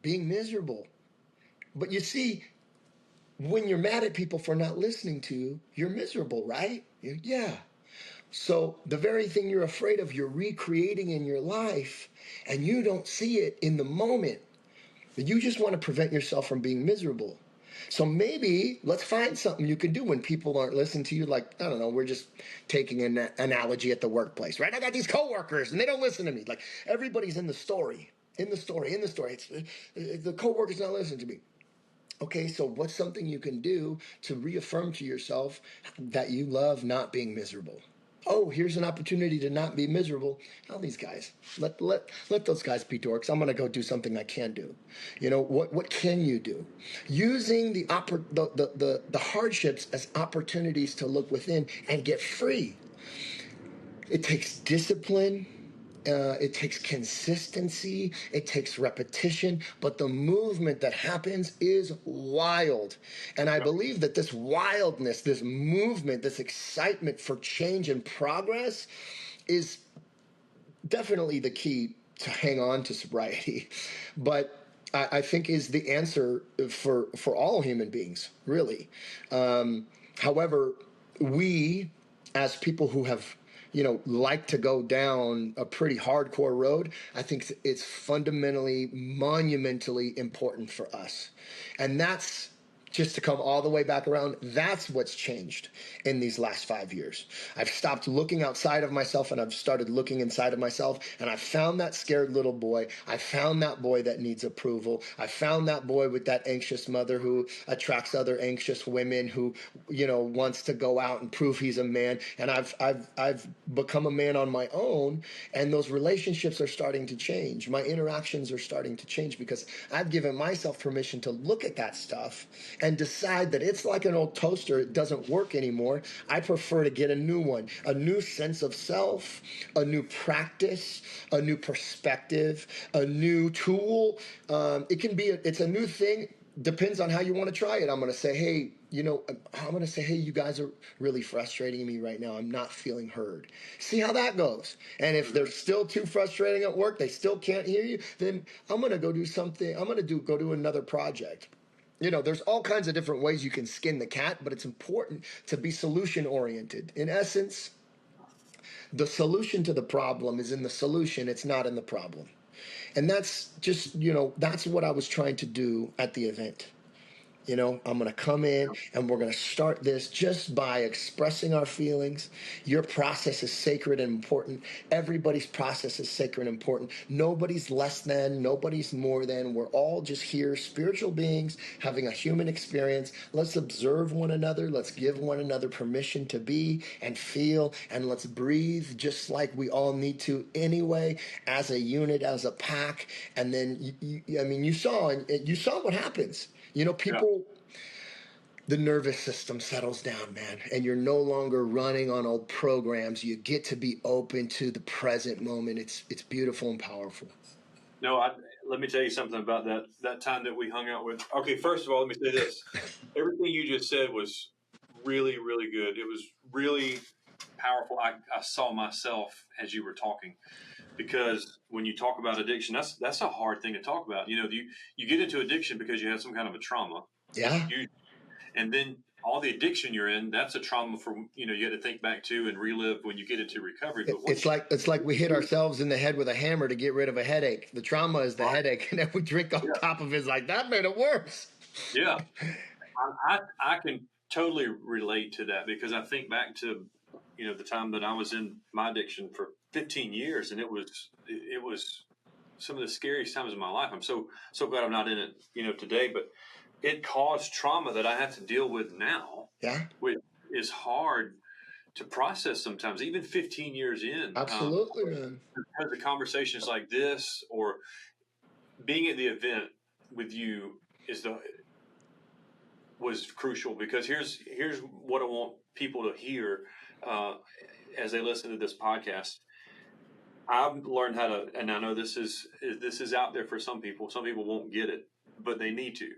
being miserable. But you see, when you're mad at people for not listening to you, you're miserable, right? Yeah. So the very thing you're afraid of, you're recreating in your life, and you don't see it in the moment. You just want to prevent yourself from being miserable. So maybe let's find something you can do when people aren't listening to you. Like, I don't know, we're just taking an analogy at the workplace, right? I got these coworkers and they don't listen to me. Like, everybody's in the story. It's, the coworker's not listening to me. Okay, so what's something you can do to reaffirm to yourself that you love not being miserable? Oh, here's an opportunity to not be miserable. All these guys, let those guys be dorks. I'm going to go do something I can do. What can you do? Using the hardships as opportunities to look within and get free. It takes discipline. It takes consistency. It takes repetition. But the movement that happens is wild. And I believe that this wildness, this movement, this excitement for change and progress is definitely the key to hang on to sobriety. But I think is the answer for all human beings, really. However, we, as people who have like to go down a pretty hardcore road. I think it's fundamentally, monumentally important for us. And that's just to come all the way back around. That's what's changed in these last 5 years. I've stopped looking outside of myself and I've started looking inside of myself. And I found that scared little boy. I found that boy that needs approval. I found that boy with that anxious mother who attracts other anxious women, who, wants to go out and prove he's a man. And I've become a man on my own. And those relationships are starting to change. My interactions are starting to change because I've given myself permission to look at that stuff and decide that it's like an old toaster. It doesn't work anymore. I prefer to get a new one, a new sense of self, a new practice, a new perspective, a new tool. It's a new thing. Depends on how you want to try it. I'm going to say, hey, you guys are really frustrating me right now. I'm not feeling heard. See how that goes. And if they're still too frustrating at work, they still can't hear you, then I'm going to go do something. I'm going to go do another project. There's all kinds of different ways you can skin the cat, but it's important to be solution oriented. In essence, the solution to the problem is in the solution. It's not in the problem. And that's just, that's what I was trying to do at the event. I'm going to come in and we're going to start this just by expressing our feelings. Your process is sacred and important. Everybody's process is sacred and important. Nobody's less than, nobody's more than. We're all just here, spiritual beings, having a human experience. Let's observe one another. Let's give one another permission to be and feel, and let's breathe just like we all need to anyway, as a unit, as a pack. And then, you saw what happens. People, the nervous system settles down, man, and you're no longer running on old programs. You get to be open to the present moment. It's beautiful and powerful. No, let me tell you something about that time that we hung out with. Okay, first of all, let me say this. Everything you just said was really, really good. It was really powerful. I saw myself as you were talking, because when you talk about addiction, that's a hard thing to talk about. You get into addiction because you have some kind of a trauma. Yeah. And then all the addiction you're in, that's a trauma for, you had to think back to and relive when you get into recovery. But it's like we hit ourselves in the head with a hammer to get rid of a headache. The trauma is the headache, and then we drink on top of it. It's like, that made it worse. Yeah. I can totally relate to that, because I think back to, the time that I was in my addiction for 15 years, and it was some of the scariest times of my life. I'm so glad I'm not in it, today, but it caused trauma that I have to deal with now. Yeah. Which is hard to process sometimes, even 15 years in. Absolutely, man. Because the conversations like this, or being at the event with you, was crucial, because here's what I want people to hear as they listen to this podcast. I've learned how to, and I know this is out there for some people. Some people won't get it, but they need to.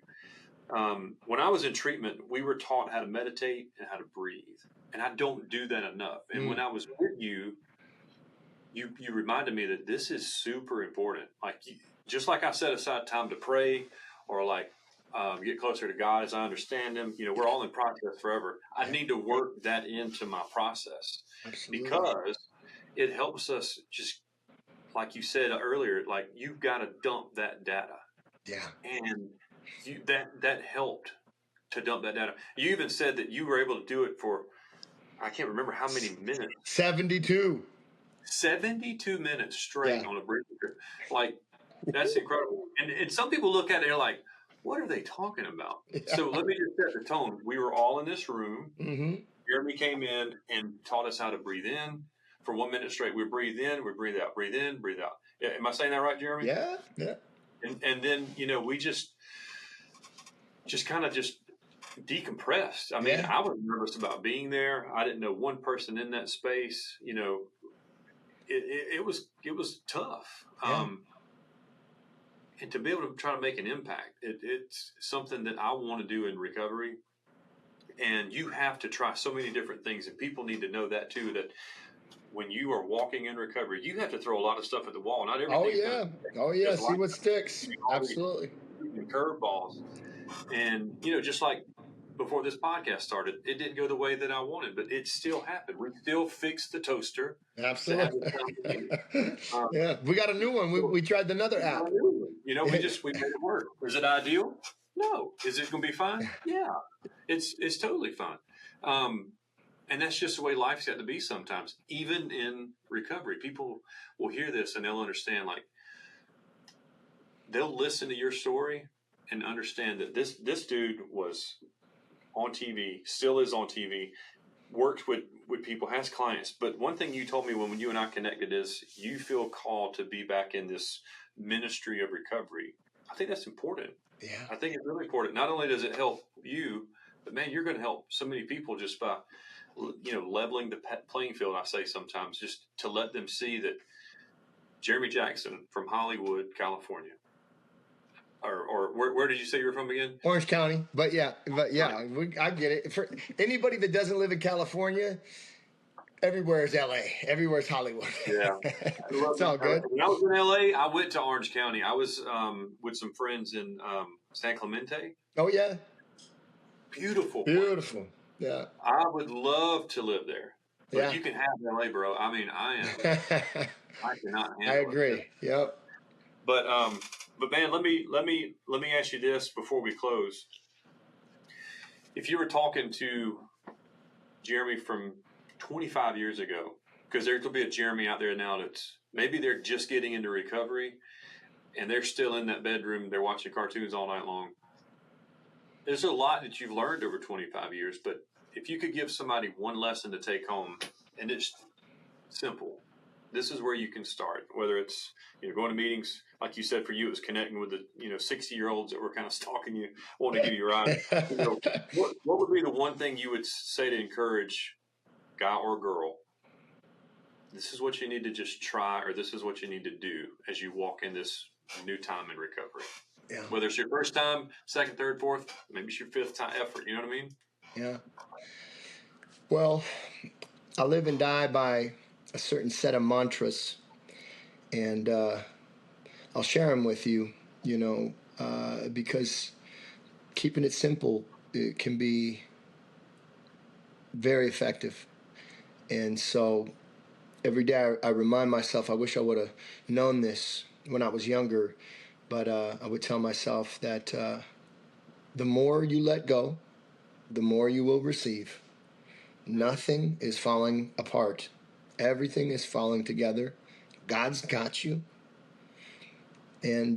When I was in treatment, we were taught how to meditate and how to breathe, and I don't do that enough. And when I was with you reminded me that this is super important. Like, just like I set aside time to pray, or like get closer to God as I understand Him. We're all in process forever. I need to work that into my process. Absolutely. Because it helps us, just like you said earlier, like, you've got to dump that data. Yeah. And that helped to dump that data. You even said that you were able to do it for, I can't remember how many minutes. 72 minutes straight on a breathing trip. Like, that's incredible. And some people look at it and are like, what are they talking about? Yeah. So let me just set the tone. We were all in this room. Mm-hmm. Jeremy came in and taught us how to breathe in for 1 minute straight. We breathe in, we breathe out, breathe in, breathe out. Yeah, am I saying that right, Jeremy? Yeah. And then, we just kind of just decompressed. I mean, I was nervous about being there. I didn't know one person in that space. It was tough. Yeah. And to be able to try to make an impact, it's something that I want to do in recovery. And you have to try so many different things, and people need to know that too, that when you are walking in recovery, you have to throw a lot of stuff at the wall. Not everything. Oh yeah. See what sticks. Absolutely. Curveballs. And, just like before this podcast started. It didn't go the way that I wanted, but it still happened. We still fixed the toaster. Absolutely. Yeah, we got a new one. We tried another app. We made it work. Is it ideal? No. Is it going to be fine? Yeah, it's totally fine. And that's just the way life's got to be sometimes. Even in recovery, people will hear this and they'll understand. Like, they'll listen to your story and understand that this dude was on TV, still is on TV, worked with people, has clients. But one thing you told me when you and I connected is you feel called to be back in this ministry of recovery. I think that's important. Yeah. I think it's really important. Not only does it help you, but man, you're going to help so many people just by, leveling the playing field. I say sometimes just to let them see that Jeremy Jackson from Hollywood, California, or where did you say you were from again? Orange County. But yeah, I get it. For anybody that doesn't live in California, everywhere is LA. Everywhere is Hollywood. Yeah. It's all good. When I was in LA, I went to Orange County. I was with some friends in San Clemente. Oh, yeah. Beautiful. Beautiful. Yeah. I would love to live there. But you can have LA, bro. I mean, I cannot handle it. I agree. Yep. But man, let me ask you this before we close. If you were talking to Jeremy from 25 years ago, because there could be a Jeremy out there now that's maybe they're just getting into recovery and they're still in that bedroom, they're watching cartoons all night long. There's a lot that you've learned over 25 years, but if you could give somebody one lesson to take home, and it's simple, this is where you can start, whether it's going to meetings, like you said, for you, it was connecting with the 60-years that were kind of stalking you, wanting to give you a ride. What would be the one thing you would say to encourage guy or girl? This is what you need to just try, or this is what you need to do as you walk in this new time in recovery. Yeah. Whether it's your first time, second, third, fourth, maybe it's your fifth time effort. You know what I mean? Yeah. Well, I live and die by a certain set of mantras, and I'll share them with you, because keeping it simple, it can be very effective. And so every day I remind myself, I wish I would have known this when I was younger, but I would tell myself that the more you let go, the more you will receive. Nothing is falling apart. Everything is falling together. God's got you. And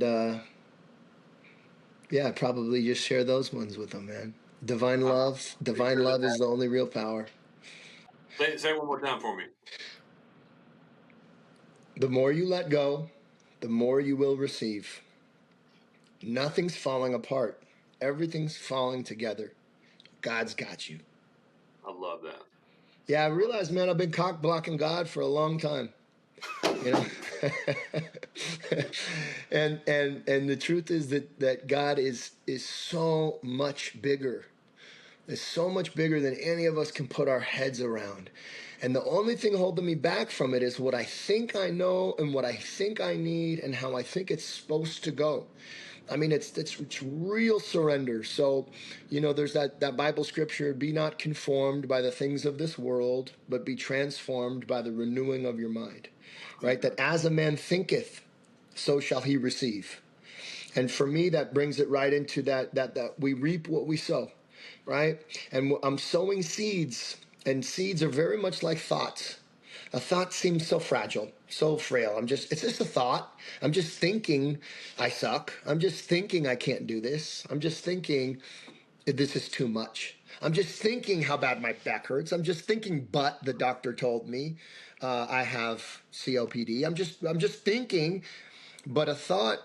probably just share those ones with them, man. Divine love is the only real power. Say it one more time for me. The more you let go, the more you will receive. Nothing's falling apart. Everything's falling together. God's got you. I love that. Yeah, I realize, man, I've been cock blocking God for a long time. and the truth is that God is so much bigger. It's so much bigger than any of us can put our heads around. And the only thing holding me back from it is what I think I know and what I think I need and how I think it's supposed to go. I mean, it's real surrender. So, there's that Bible scripture, be not conformed by the things of this world, but be transformed by the renewing of your mind, right? That as a man thinketh, so shall he receive. And for me, that brings it right into that we reap what we sow, right? And I'm sowing seeds, and seeds are very much like thoughts. A thought seems so fragile, so frail. It's just a thought. I'm just thinking I suck. I'm just thinking I can't do this. I'm just thinking this is too much. I'm just thinking how bad my back hurts. I'm just thinking, but the doctor told me I have COPD. I'm just thinking, but a thought,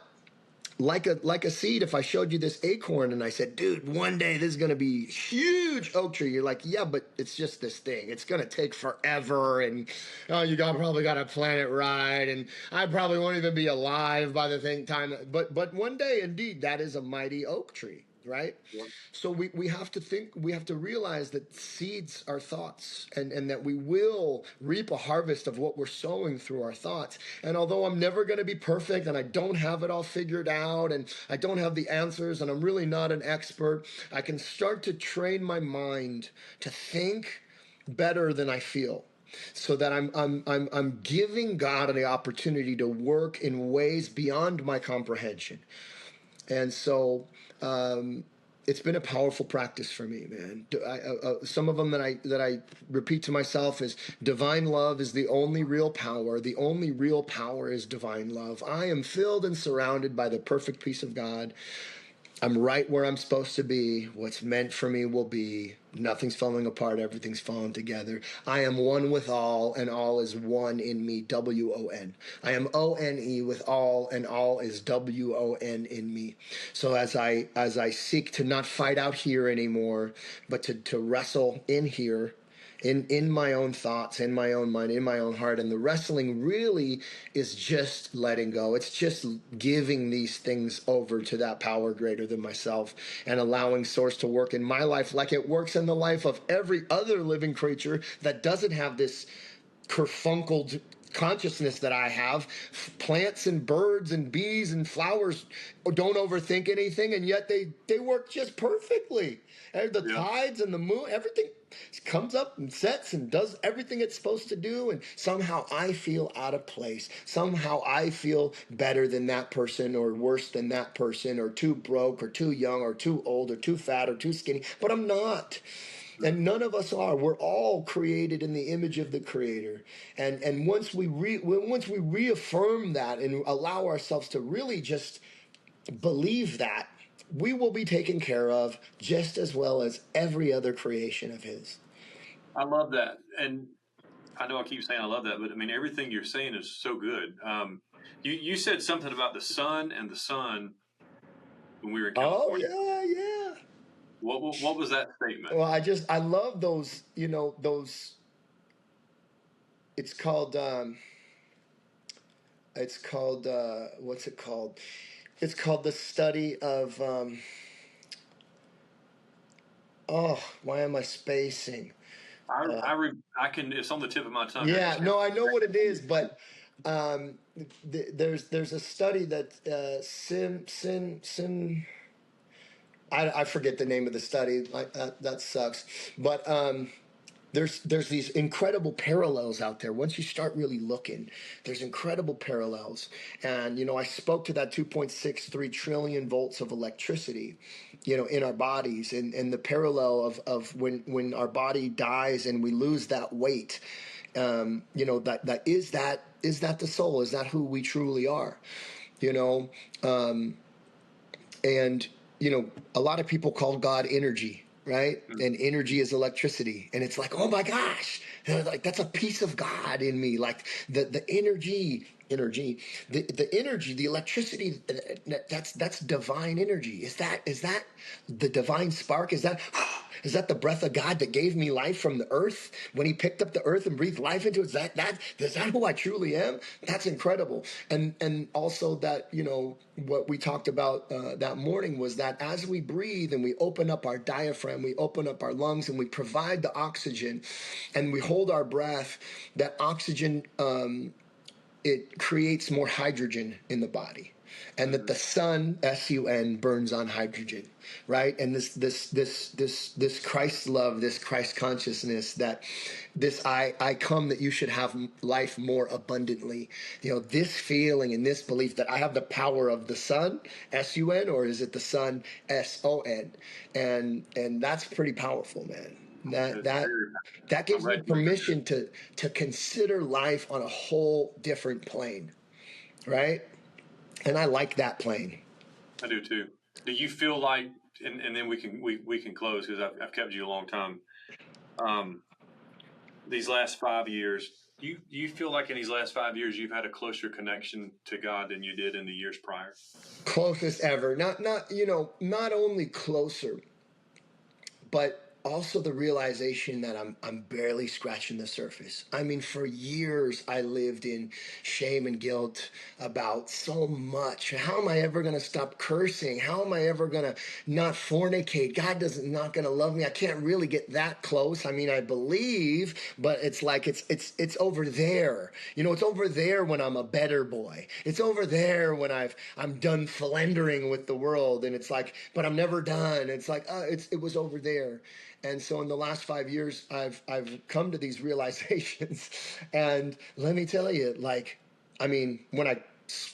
like a seed, if I showed you this acorn and I said, dude, one day this is going to be huge oak tree. You're like, yeah, but it's just this thing. It's going to take forever. And probably got to plant it right. And I probably won't even be alive by the time. But one day, indeed, that is a mighty oak tree, right? Yep. So we have to think, we have to realize that seeds are thoughts, and that we will reap a harvest of what we're sowing through our thoughts. And although I'm never going to be perfect and I don't have it all figured out and I don't have the answers and I'm really not an expert, I can start to train my mind to think better than I feel, so that I'm giving God the opportunity to work in ways beyond my comprehension. And so it's been a powerful practice for me, man. Some of them that I repeat to myself is: divine love is the only real power. The only real power is divine love. I am filled and surrounded by the perfect peace of God. I'm right where I'm supposed to be. What's meant for me will be. Nothing's falling apart. Everything's falling together. I am one with all, and all is one in me. WON. I am ONE with all, and all is WON in me. So as I seek to not fight out here anymore, but to wrestle in here, in my own thoughts, in my own mind, in my own heart. And the wrestling really is just letting go. It's just giving these things over to that power greater than myself, and allowing Source to work in my life like it works in the life of every other living creature that doesn't have this kerfunkled consciousness that I have. Plants and birds and bees and flowers don't overthink anything, and yet they work just perfectly. And the tides and the moon, everything comes up and sets and does everything it's supposed to do, and somehow I feel out of place. Somehow I feel better than that person, or worse than that person, or too broke, or too young, or too old, or too fat, or too skinny. But I'm not. And none of us are. We're all created in the image of the Creator. And once we reaffirm that and allow ourselves to really just believe that, we will be taken care of just as well as every other creation of His. I love that. And I know I keep saying I love that, but I mean, everything you're saying is so good. You said something about the sun and the sun when we were in California. Oh, yeah. What was that statement? Well, I love those, those, it's called, what's it called? It's called the study of, why am I spacing? I can. It's on the tip of my tongue. Yeah, no, I know what it is, but there's a study that I forget the name of the study. Like that sucks, but there's these incredible parallels out there. Once you start really looking, there's incredible parallels. And I spoke to that 2.63 trillion volts of electricity, in our bodies, and the parallel of when our body dies and we lose that weight. That is the soul? Is that who we truly are? And a lot of people call God energy, right? And energy is electricity. And it's like, oh my gosh, like that's a piece of God in me. Like the energy, the energy, the electricity, that's divine energy. Is that the divine spark? Is that the breath of God that gave me life from the earth when He picked up the earth and breathed life into it? Is that who I truly am? That's incredible. And also that, what we talked about that morning was that as we breathe and we open up our diaphragm, we open up our lungs, and we provide the oxygen, and we hold our breath, that oxygen, it creates more hydrogen in the body. And that the sun, SUN, burns on hydrogen, right? And this Christ love, this Christ consciousness, that this I come that you should have life more abundantly. This feeling and this belief that I have the power of the sun, SUN, or is it the sun, SON? And that's pretty powerful, man. That gives me permission to consider life on a whole different plane, right? And I like that plane. I do too. Do you feel like, and then we can close because I've kept you a long time. These last 5 years, do you feel like in these last 5 years you've had a closer connection to God than you did in the years prior? Closest ever. Not only closer, but also the realization that I'm barely scratching the surface. I mean, for years I lived in shame and guilt about so much. How am I ever going to stop cursing? How am I ever going to not fornicate? God doesn't not going to love me. I can't really get that close. I mean, I believe, but it's like it's over there. You know, it's over there when I'm a better boy. It's over there when I'm done philandering with the world, and it's like, but I'm never done. It's like it was over there. And so in the last 5 years, I've come to these realizations, and let me tell you, like, I mean, when I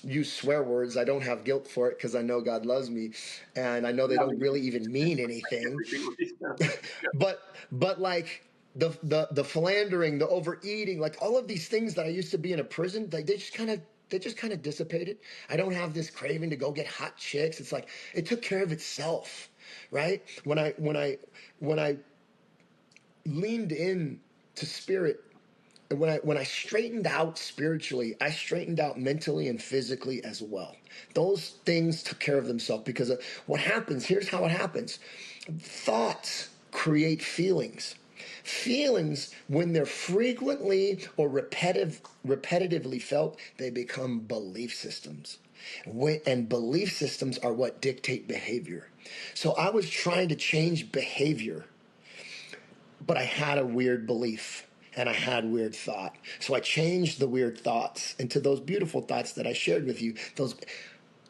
use swear words, I don't have guilt for it because I know God loves me, and I know they don't really even mean anything. but like the philandering, the overeating, like all of these things that I used to be in a prison, they just kind of dissipated. I don't have this craving to go get hot chicks. It's like it took care of itself, right? When I leaned in to spirit, and when I straightened out spiritually, I straightened out mentally and physically as well. Those things took care of themselves because what happens, here's how it happens. Thoughts create feelings. Feelings, when they're frequently or repetitively felt, they become belief systems. And belief systems are what dictate behavior. So I was trying to change behavior, but I had a weird belief and I had weird thought. So I changed the weird thoughts into those beautiful thoughts that I shared with you. Those,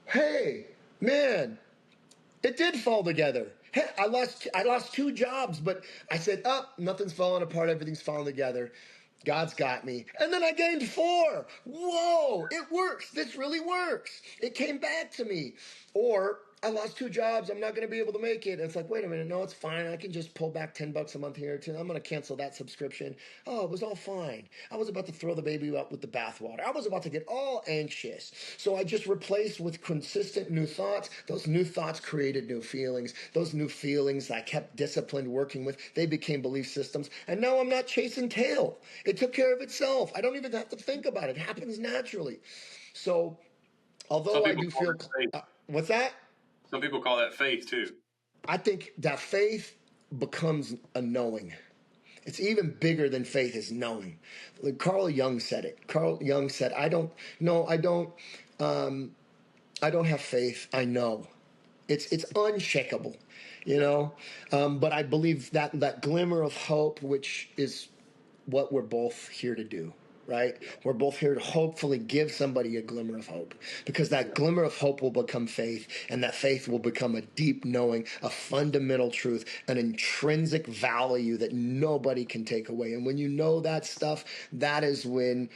hey, man, it did fall together. Hey, I lost 2 jobs, but I said, nothing's falling apart. Everything's falling together. God's got me. And then I gained 4. Whoa, it works. This really works. It came back to me. Or I lost 2 jobs. I'm not going to be able to make it. And it's like, wait a minute. No, it's fine. I can just pull back $10 a month here. I'm going to cancel that subscription. Oh, it was all fine. I was about to throw the baby out with the bathwater. I was about to get all anxious. So I just replaced with consistent new thoughts. Those new thoughts created new feelings. Those new feelings I kept disciplined working with, they became belief systems. And now I'm not chasing tail. It took care of itself. I don't even have to think about it. It happens naturally. So although I do feel... what's that? Some people call that faith too. I think that faith becomes a knowing. It's even bigger than faith is knowing. Like Carl Jung said it. Carl Jung said, I don't have faith. I know. It's unshakable, you know. But I believe that glimmer of hope, which is what we're both here to do. Right? We're both here to hopefully give somebody a glimmer of hope, because that glimmer of hope will become faith, and that faith will become a deep knowing, a fundamental truth, an intrinsic value that nobody can take away. And when you know that stuff, that is when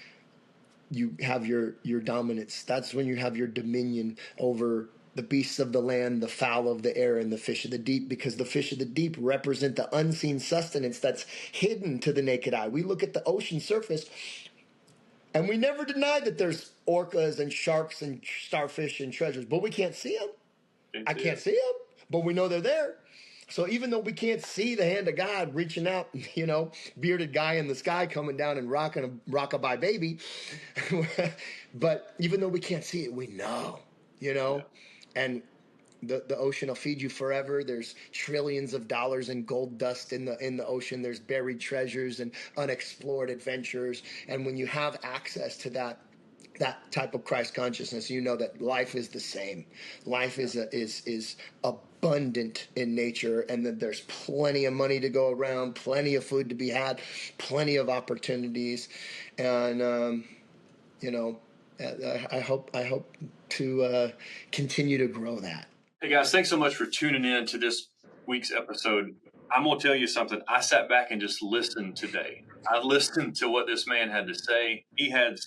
you have your dominance. That's when you have your dominion over the beasts of the land, the fowl of the air, and the fish of the deep, because the fish of the deep represent the unseen sustenance that's hidden to the naked eye. We look at the ocean surface, and we never deny that there's orcas and sharks and starfish and treasures, but we can't see them. I can't see them, but we know they're there. So even though we can't see the hand of God reaching out, you know, bearded guy in the sky coming down and rocking a rockabye baby, but even though we can't see it, we know, you know, and the ocean will feed you forever. There's trillions of dollars in gold dust in the ocean. There's buried treasures and unexplored adventures. And when you have access to that type of Christ consciousness, you know that life is the same. Life is abundant in nature, and that there's plenty of money to go around, plenty of food to be had, plenty of opportunities, and you know, I hope to continue to grow that. Hey guys, thanks so much for tuning in to this week's episode. I'm going to tell you something. I sat back and just listened today. I listened to what this man had to say. He had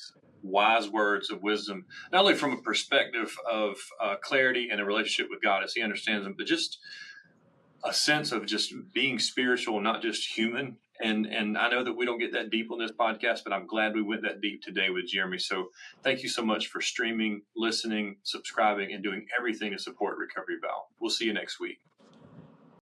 wise words of wisdom, not only from a perspective of clarity and a relationship with God as he understands them, but just a sense of just being spiritual, not just human. And I know that we don't get that deep on this podcast, but I'm glad we went that deep today with Jeremy. So thank you so much for streaming, listening, subscribing, and doing everything to support Recovery Val. We'll see you next week.